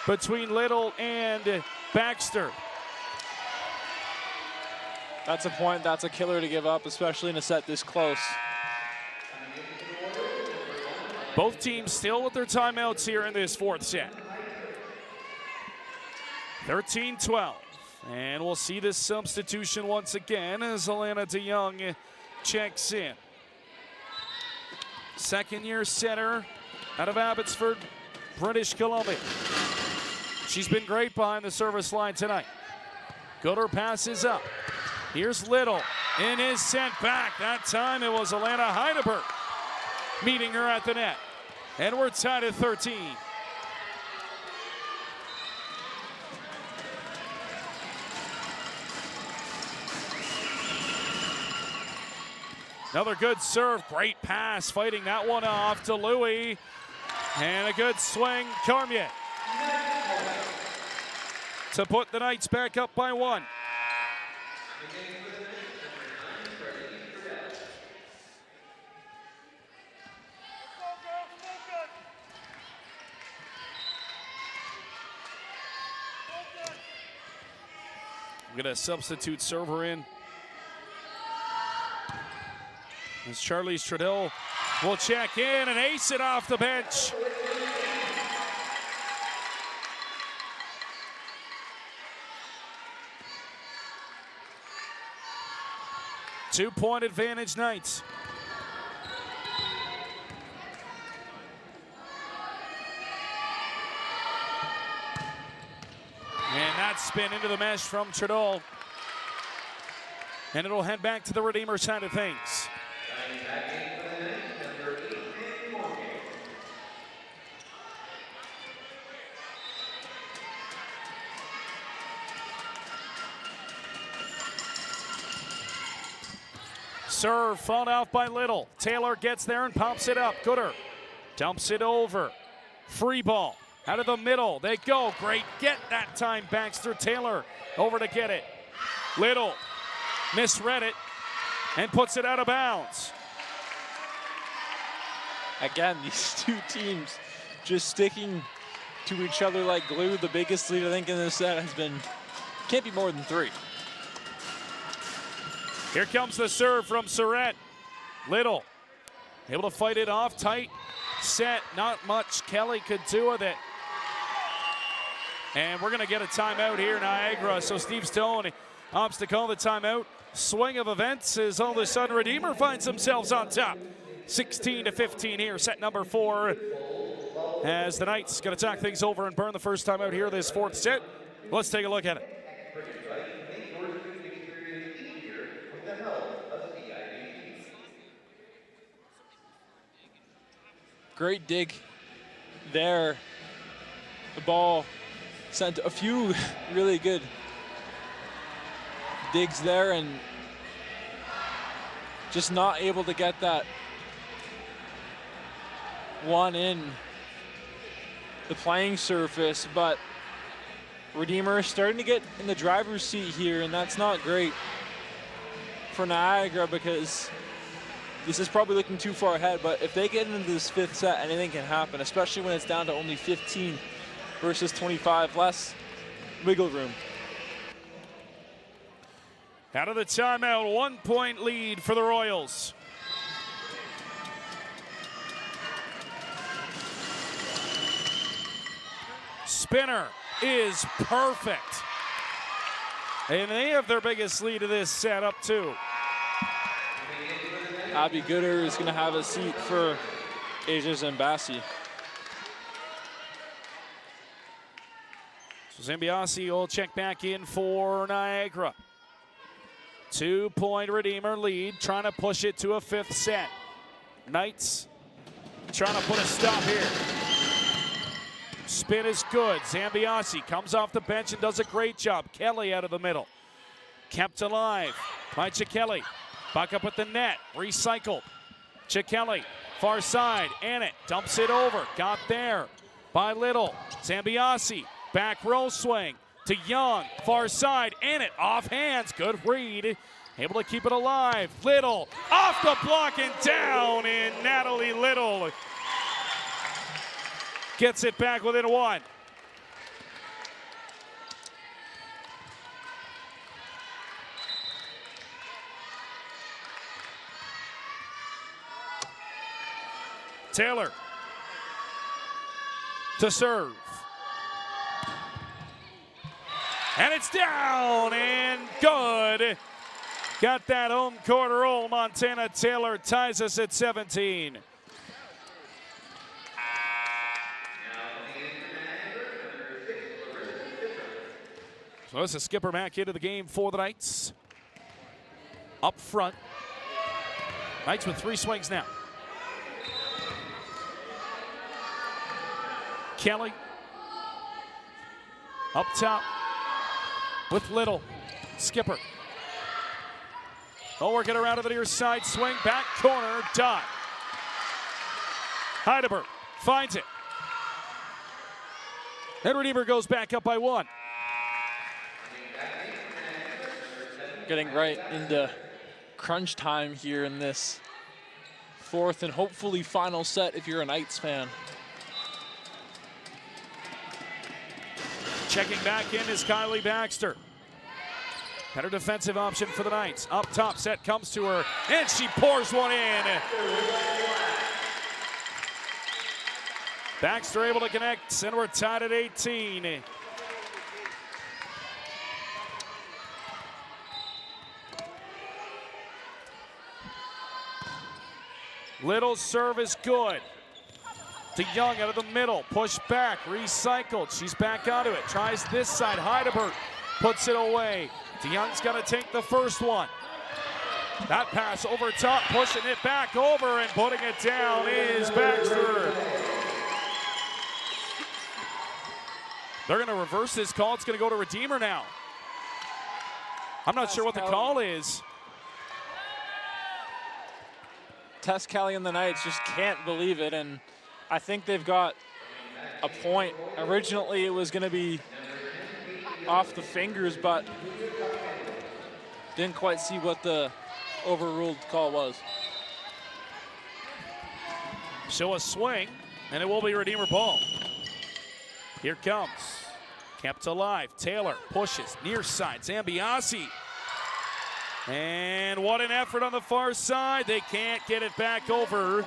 between Little and Baxter. That's a point, that's a killer to give up, especially in a set this close. Both teams still with their timeouts here in this fourth set. 13-12. And we'll see this substitution once again as Alana DeYoung checks in. Second-year center out of Abbotsford, British Columbia. She's been great behind the service line tonight. Gooder passes up. Here's Little in his sent back. That time it was Alana Heidelberg meeting her at the net. And we're tied at 13. Another good serve, great pass, fighting that one off to Louis. And a good swing, Cormier. To put the Knights back up by 1. We're gonna substitute server in. As Charlie Stradell will check in and ace it off the bench. Two-point advantage, Knights. And that spin into the mesh from Trudeau. And it'll head back to the Redeemer side of things. Serve fought out by Little. Taylor gets there and pops it up. Gooder dumps it over. Free ball out of the middle. They go. Great get that time. Baxter. Taylor over to get it. Little misread it and puts it out of bounds. Again, these two teams just sticking to each other like glue. The biggest lead I think in this set has been, can't be more than 3. Here comes the serve from Surratt. Little able to fight it off. Tight set. Not much Kelly could do with it. And we're going to get a timeout here, Niagara. So Steve Stone opts to call the timeout. Swing of events as all of a sudden Redeemer finds themselves on top. 16-15 here, set number 4. As the Knights going to talk things over and burn the first time out here this fourth set. Let's take a look at it. Great dig there. The ball sent a few really good digs there and just not able to get that one in the playing surface, but Redeemer is starting to get in the driver's seat here, and that's not great for Niagara because this is probably looking too far ahead, but if they get into this fifth set, anything can happen, especially when it's down to only 15 versus 25, less wiggle room. Out of the timeout, 1-point lead for the Royals. Spinner is perfect. And they have their biggest lead of this set up too. Abby Gooder is going to have a seat for Asia Zambassi. So Zambiasi will check back in for Niagara. 2-point Redeemer lead, trying to push it to a fifth set. Knights trying to put a stop here. Spin is good. Zambiasi comes off the bench and does a great job. Kelly out of the middle. Kept alive by Chikelli. Buck up at the net, recycled. Chikelli, far side, Annett dumps it over. Got there by Little. Zambiasi, back row swing. to Young, far side, in it, off hands, good read. Able to keep it alive. Little, off the block and down, and Natalie Little gets it back within one. Taylor to serve. And it's down and good. Got that home court roll. Montana Taylor ties us at 17. So it's a skipper back into the game for the Knights. Up front. Knights with 3 swings now. Kelly up top with Little. Skipper. They'll work it around to the near side. Swing, back corner, dot. Heidelberg finds it. And Redeemer goes back up by 1. Getting right into crunch time here in this 4th and hopefully final set if you're a Knights fan. Checking back in is Kylie Baxter. Better defensive option for the Knights. Up top, set comes to her, and she pours one in. Baxter able to connect, and we're tied at 18. Little serve is good. To Young out of the middle, push back, recycled. She's back onto it, tries this side. Heidelberg puts it away. DeYoung's got to take the first one. That pass over top, pushing it back over and putting it down is Baxter. They're going to reverse this call. It's going to go to Redeemer now. I'm not sure what the call is. Tess Kelly and the Knights just can't believe it, and I think they've got a point. Originally, it was going to be off the fingers, but didn't quite see what the overruled call was. So a swing, and it will be Redeemer ball. Here comes. Kept alive. Taylor pushes near side. Zambiasi. And what an effort on the far side. They can't get it back over.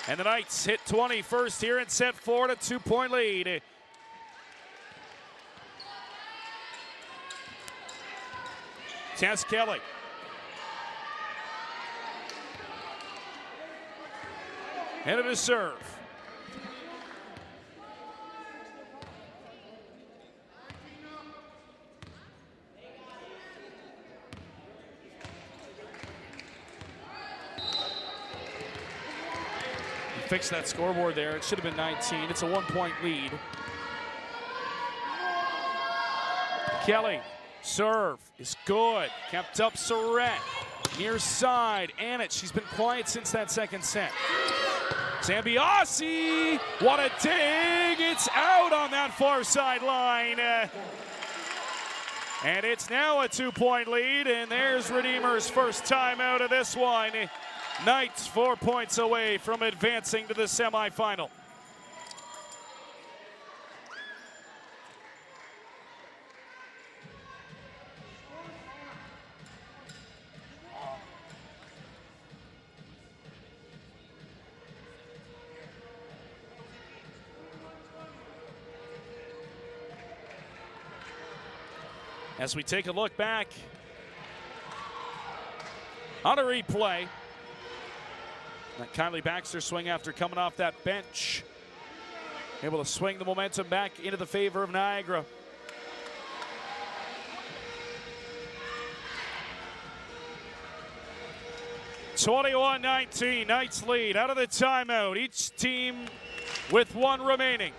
And the Knights hit 20 first here and set forward a 2-point lead. Tess Kelly. And it is serve. Fix that scoreboard there. It should have been 19. It's a 1-point lead. Kelly, serve is good. Kept up Surratt. Near side, Annett. She's been quiet since that second set. Zambiasi, what a dig. It's out on that far sideline. And it's now a 2-point lead, and there's Redeemer's first time out of this one. Knights 4 points away from advancing to the semifinal. As we take a look back on a replay, that Kylie Baxter swing after coming off that bench. Able to swing the momentum back into the favor of Niagara. (21-19), Knights lead out of the timeout. Each team with 1 remaining.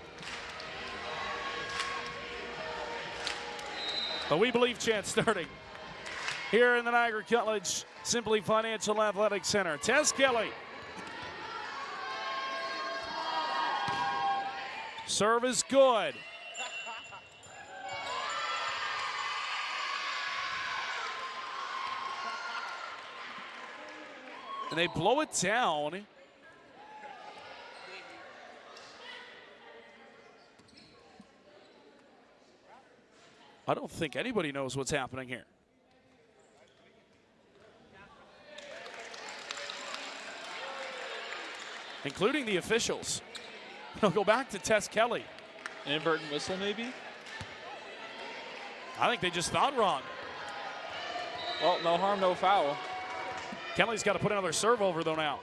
But we believe chance starting here in the Niagara College Simply Financial Athletic Center. Tess Kelly. Serve is good. And they blow it down. I don't think anybody knows what's happening here. Including the officials. They'll go back to Tess Kelly. Inadvertent whistle, maybe? I think they just thought wrong. Well, no harm, no foul. Kelly's got to put another serve over, though, now.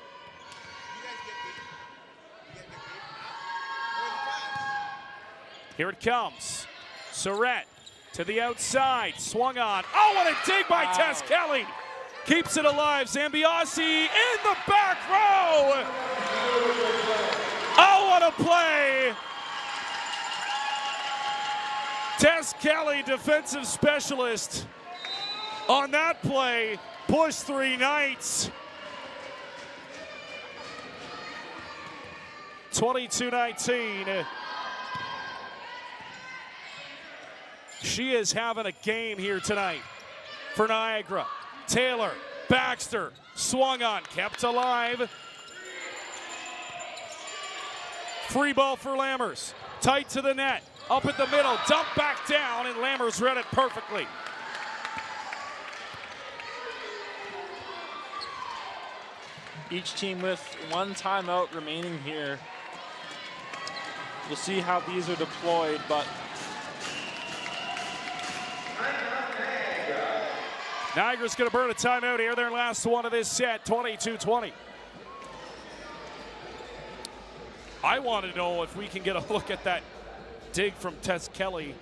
Here it comes. Surratt to the outside. Swung on. Oh, what a dig by Tess Kelly. Keeps it alive. Zambiasi in the back row. Oh, what a play. Tess Kelly, defensive specialist. On that play, push 3 Knights. 22-19. She is having a game here tonight for Niagara. Taylor, Baxter, swung on, kept alive. Free ball for Lammers. Tight to the net, up at the middle, dump back down, and Lammers read it perfectly. Each team with 1 timeout remaining here. We'll see how these are deployed, but Niagara's going to burn a timeout here. Their last one of this set, 22-20. I want to know if we can get a look at that dig from Tess Kelly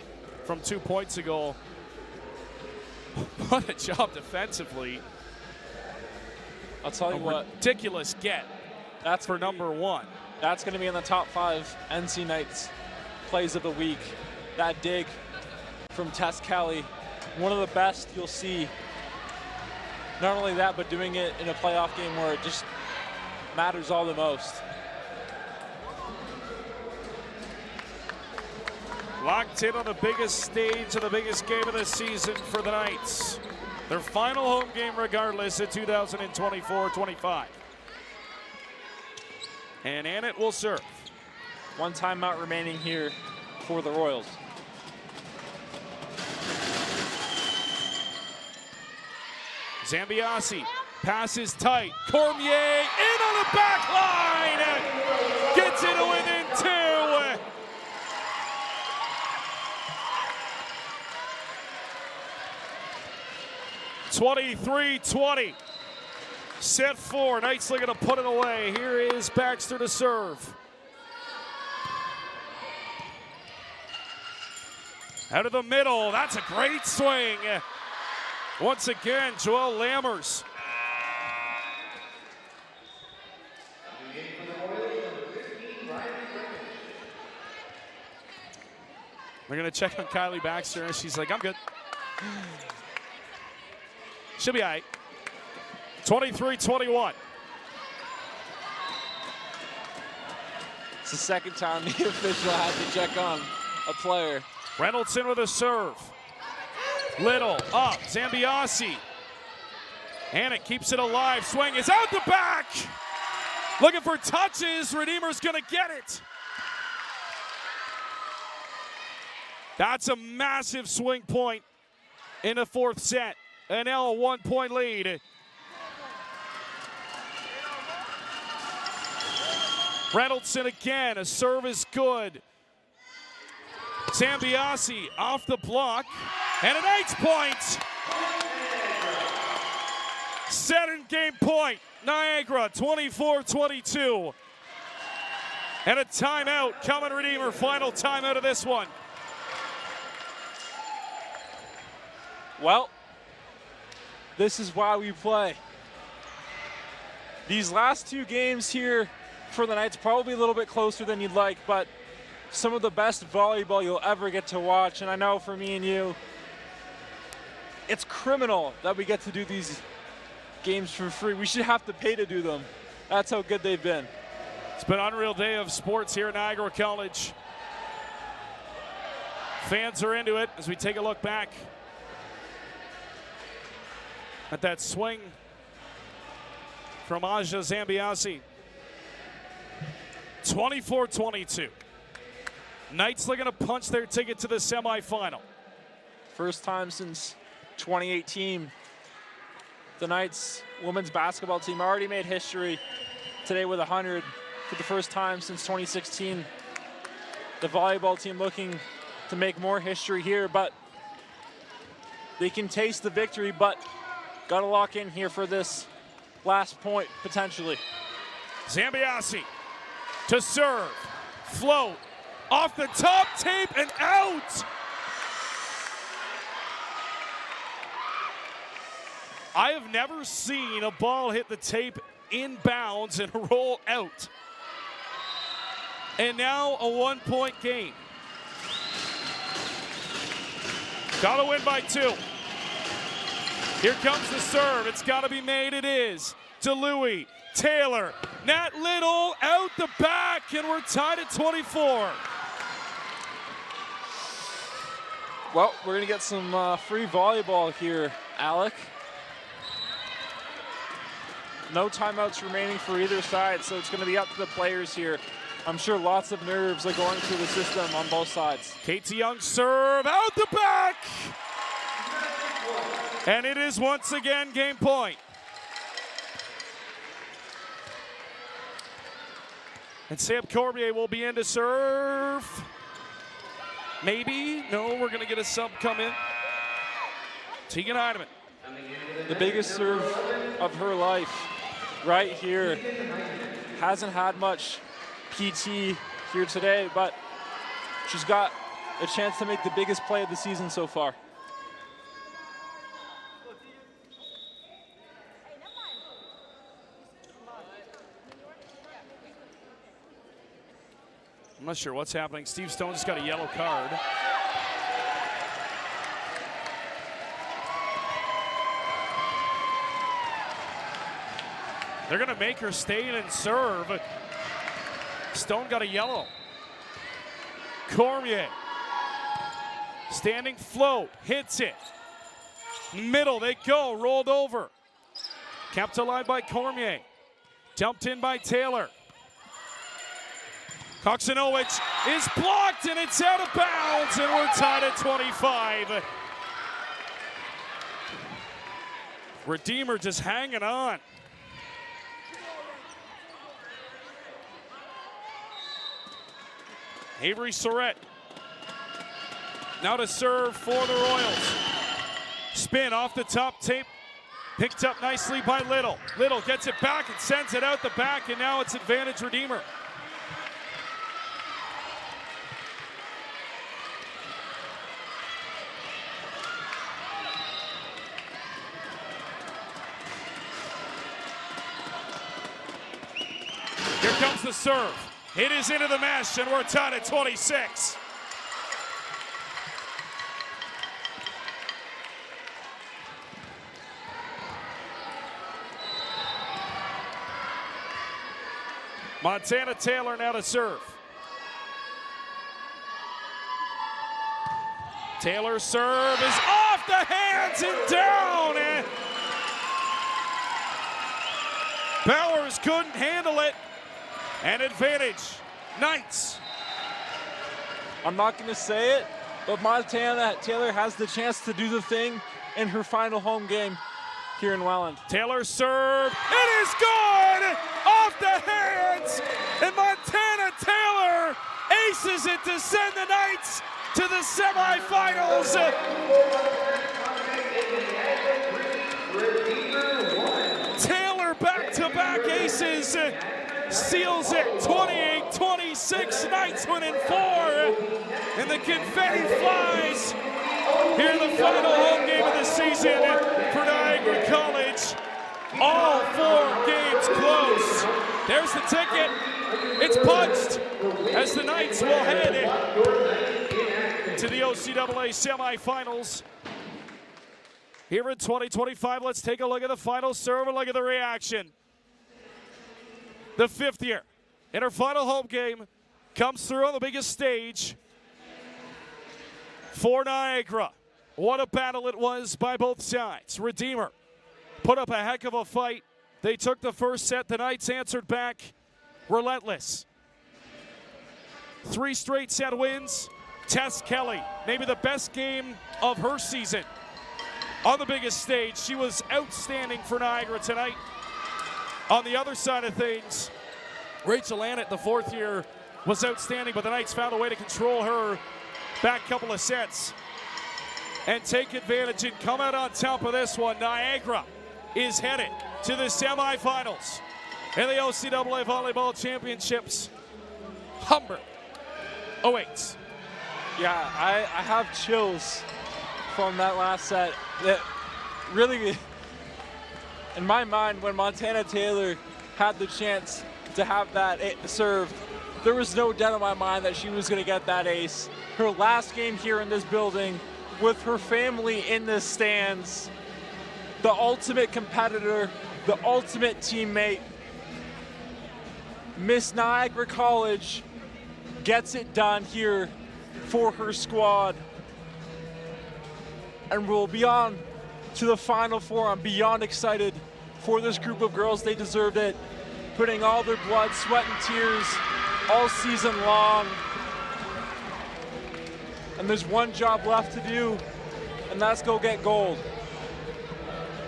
from 2 points ago. What a job defensively. I'll tell you what. Ridiculous get. That's for number 1. That's going to be in the top 5 NC Knights plays of the week. That dig from Tess Kelly, one of the best you'll see. Not only that, but doing it in a playoff game where it just matters all the most. Locked in on the biggest stage of the biggest game of the season for the Knights. Their final home game regardless at 2024-25. And Annett will serve. 1 timeout remaining here for the Royals. Zambiasi passes tight. Cormier in on the back line. Gets it to within 2. (23-20). Set 4. Knights looking to put it away. Here is Baxter to serve. Out of the middle. That's a great swing. Once again, Joelle Lammers. We're going to check on Kylie Baxter, and she's like, I'm good. She'll be all right. 23-21. It's the second time the official had to check on a player. Reynoldson with a serve. Little up, Zambiasi. And it keeps it alive. Swing is out the back. Looking for touches. Redeemer's gonna get it. That's a massive swing point in the 4th set. And now a 1-point lead. Reynoldson again, a serve is good. Zambiasi off the block. And an 8-point. 7-game point. Niagara 24-22. And a timeout coming, Redeemer. Final timeout of this one. Well, this is why we play. These last 2 games here for the Knights probably a little bit closer than you'd like, but some of the best volleyball you'll ever get to watch. And I know for me and you, it's criminal that we get to do these games for free. We should have to pay to do them. That's how good they've been. It's been an unreal day of sports here at Niagara College. Fans are into it as we take a look back at that swing from Aja Zambiasi. 24-22. Knights looking to punch their ticket to the semifinal. First time since 2018. The Knights women's basketball team already made history today with 100 for the first time since 2016. The volleyball team looking to make more history here, but they can taste the victory, but got to lock in here for this last point, potentially. Zambiasi to serve, float, off the top tape and out. I have never seen a ball hit the tape inbounds and roll out. And now a 1-point game. Gotta win by 2. Here comes the serve. It's gotta be made. It is to Louis. Taylor. Nat Little out the back, and we're tied at 24. Well, we're gonna get some free volleyball here, Alec. No timeouts remaining for either side, so it's gonna be up to the players here. I'm sure lots of nerves are going through the system on both sides. Katie Young serve out the back. And it is once again game point. And Sam Cormier will be in to serve. Maybe. No, we're going to get a sub come in. Tegan Heineman. The biggest serve of her life right here. Hasn't had much PT here today, but she's got a chance to make the biggest play of the season so far. I'm not sure what's happening. Steve Stone just got a yellow card. They're going to make her stay in and serve. Stone got a yellow. Cormier. Standing float. Hits it. Middle. They go. Rolled over. Kept alive by Cormier. Dumped in by Taylor. Koksinowicz is blocked, and it's out of bounds, and we're tied at 25. Redeemer just hanging on. Avery Surratt now to serve for the Royals. Spin off the top tape. Picked up nicely by Little. Little gets it back and sends it out the back, and now it's advantage Redeemer. Here comes the serve. It is into the mesh, and we're tied at 26. Montana Taylor now to serve. Taylor's serve is off the hands and down, and Bowers couldn't handle it. And advantage, Knights. I'm not going to say it, but Montana Taylor has the chance to do the thing in her final home game here in Welland. Taylor serve, it is good! Off the hands! And Montana Taylor aces it to send the Knights to the semifinals. Taylor back-to-back aces. Seals it, 28-26, Knights winning 4, and the confetti flies here in the final home game of the season for Niagara College. All 4 games close. There's the ticket. It's punched as the Knights will head to the OCAA semifinals. Here in 2025, let's take a look at the final serve and look at the reaction. The 5th year in her final home game comes through on the biggest stage for Niagara. What a battle it was by both sides. Redeemer put up a heck of a fight They took the first set. The Knights answered back relentless. 3 straight set wins. Tess Kelly, maybe the best game of her season on the biggest stage. She was outstanding for Niagara tonight. On the other side of things, Rachel Annett, the 4th year, was outstanding, but the Knights found a way to control her back couple of sets and take advantage and come out on top of this one. Niagara is headed to the semifinals in the OCAA Volleyball Championships. Humber awaits. Yeah, I have chills from that last set. That really, in my mind, when Montana Taylor had the chance to have that served, there was no doubt in my mind that she was going to get that ace. Her last game here in this building with her family in the stands, the ultimate competitor, the ultimate teammate. Miss Niagara College gets it done here for her squad. And we'll be on to the Final Four. I'm beyond excited for this group of girls. They deserved it, putting all their blood, sweat, and tears all season long. And there's one job left to do, and that's go get gold.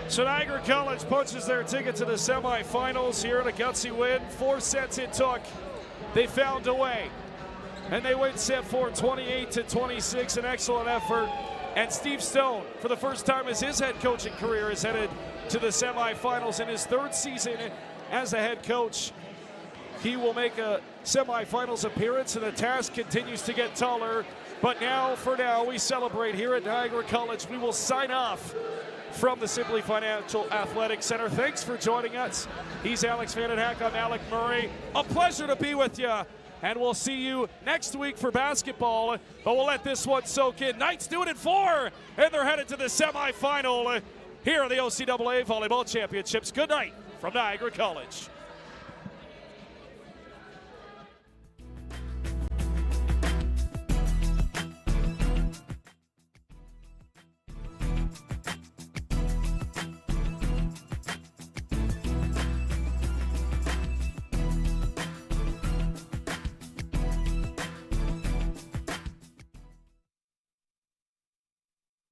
So Niagara College punches their ticket to the semifinals here in a gutsy win. 4 sets it took. They found a way. And they win set 4, 28-26, an excellent effort. And Steve Stone, for the first time as his head coaching career, is headed to the semifinals in his 3rd season as a head coach. He will make a semifinals appearance, and the task continues to get taller. But now, for now, we celebrate here at Niagara College. We will sign off from the Simply Financial Athletic Center. Thanks for joining us. He's Alex Vandenhack. I'm Alec Murray. A pleasure to be with you. And we'll see you next week for basketball. But we'll let this one soak in. Knights do it in 4, and they're headed to the semifinal here in the OCAA Volleyball Championships. Good night from Niagara College.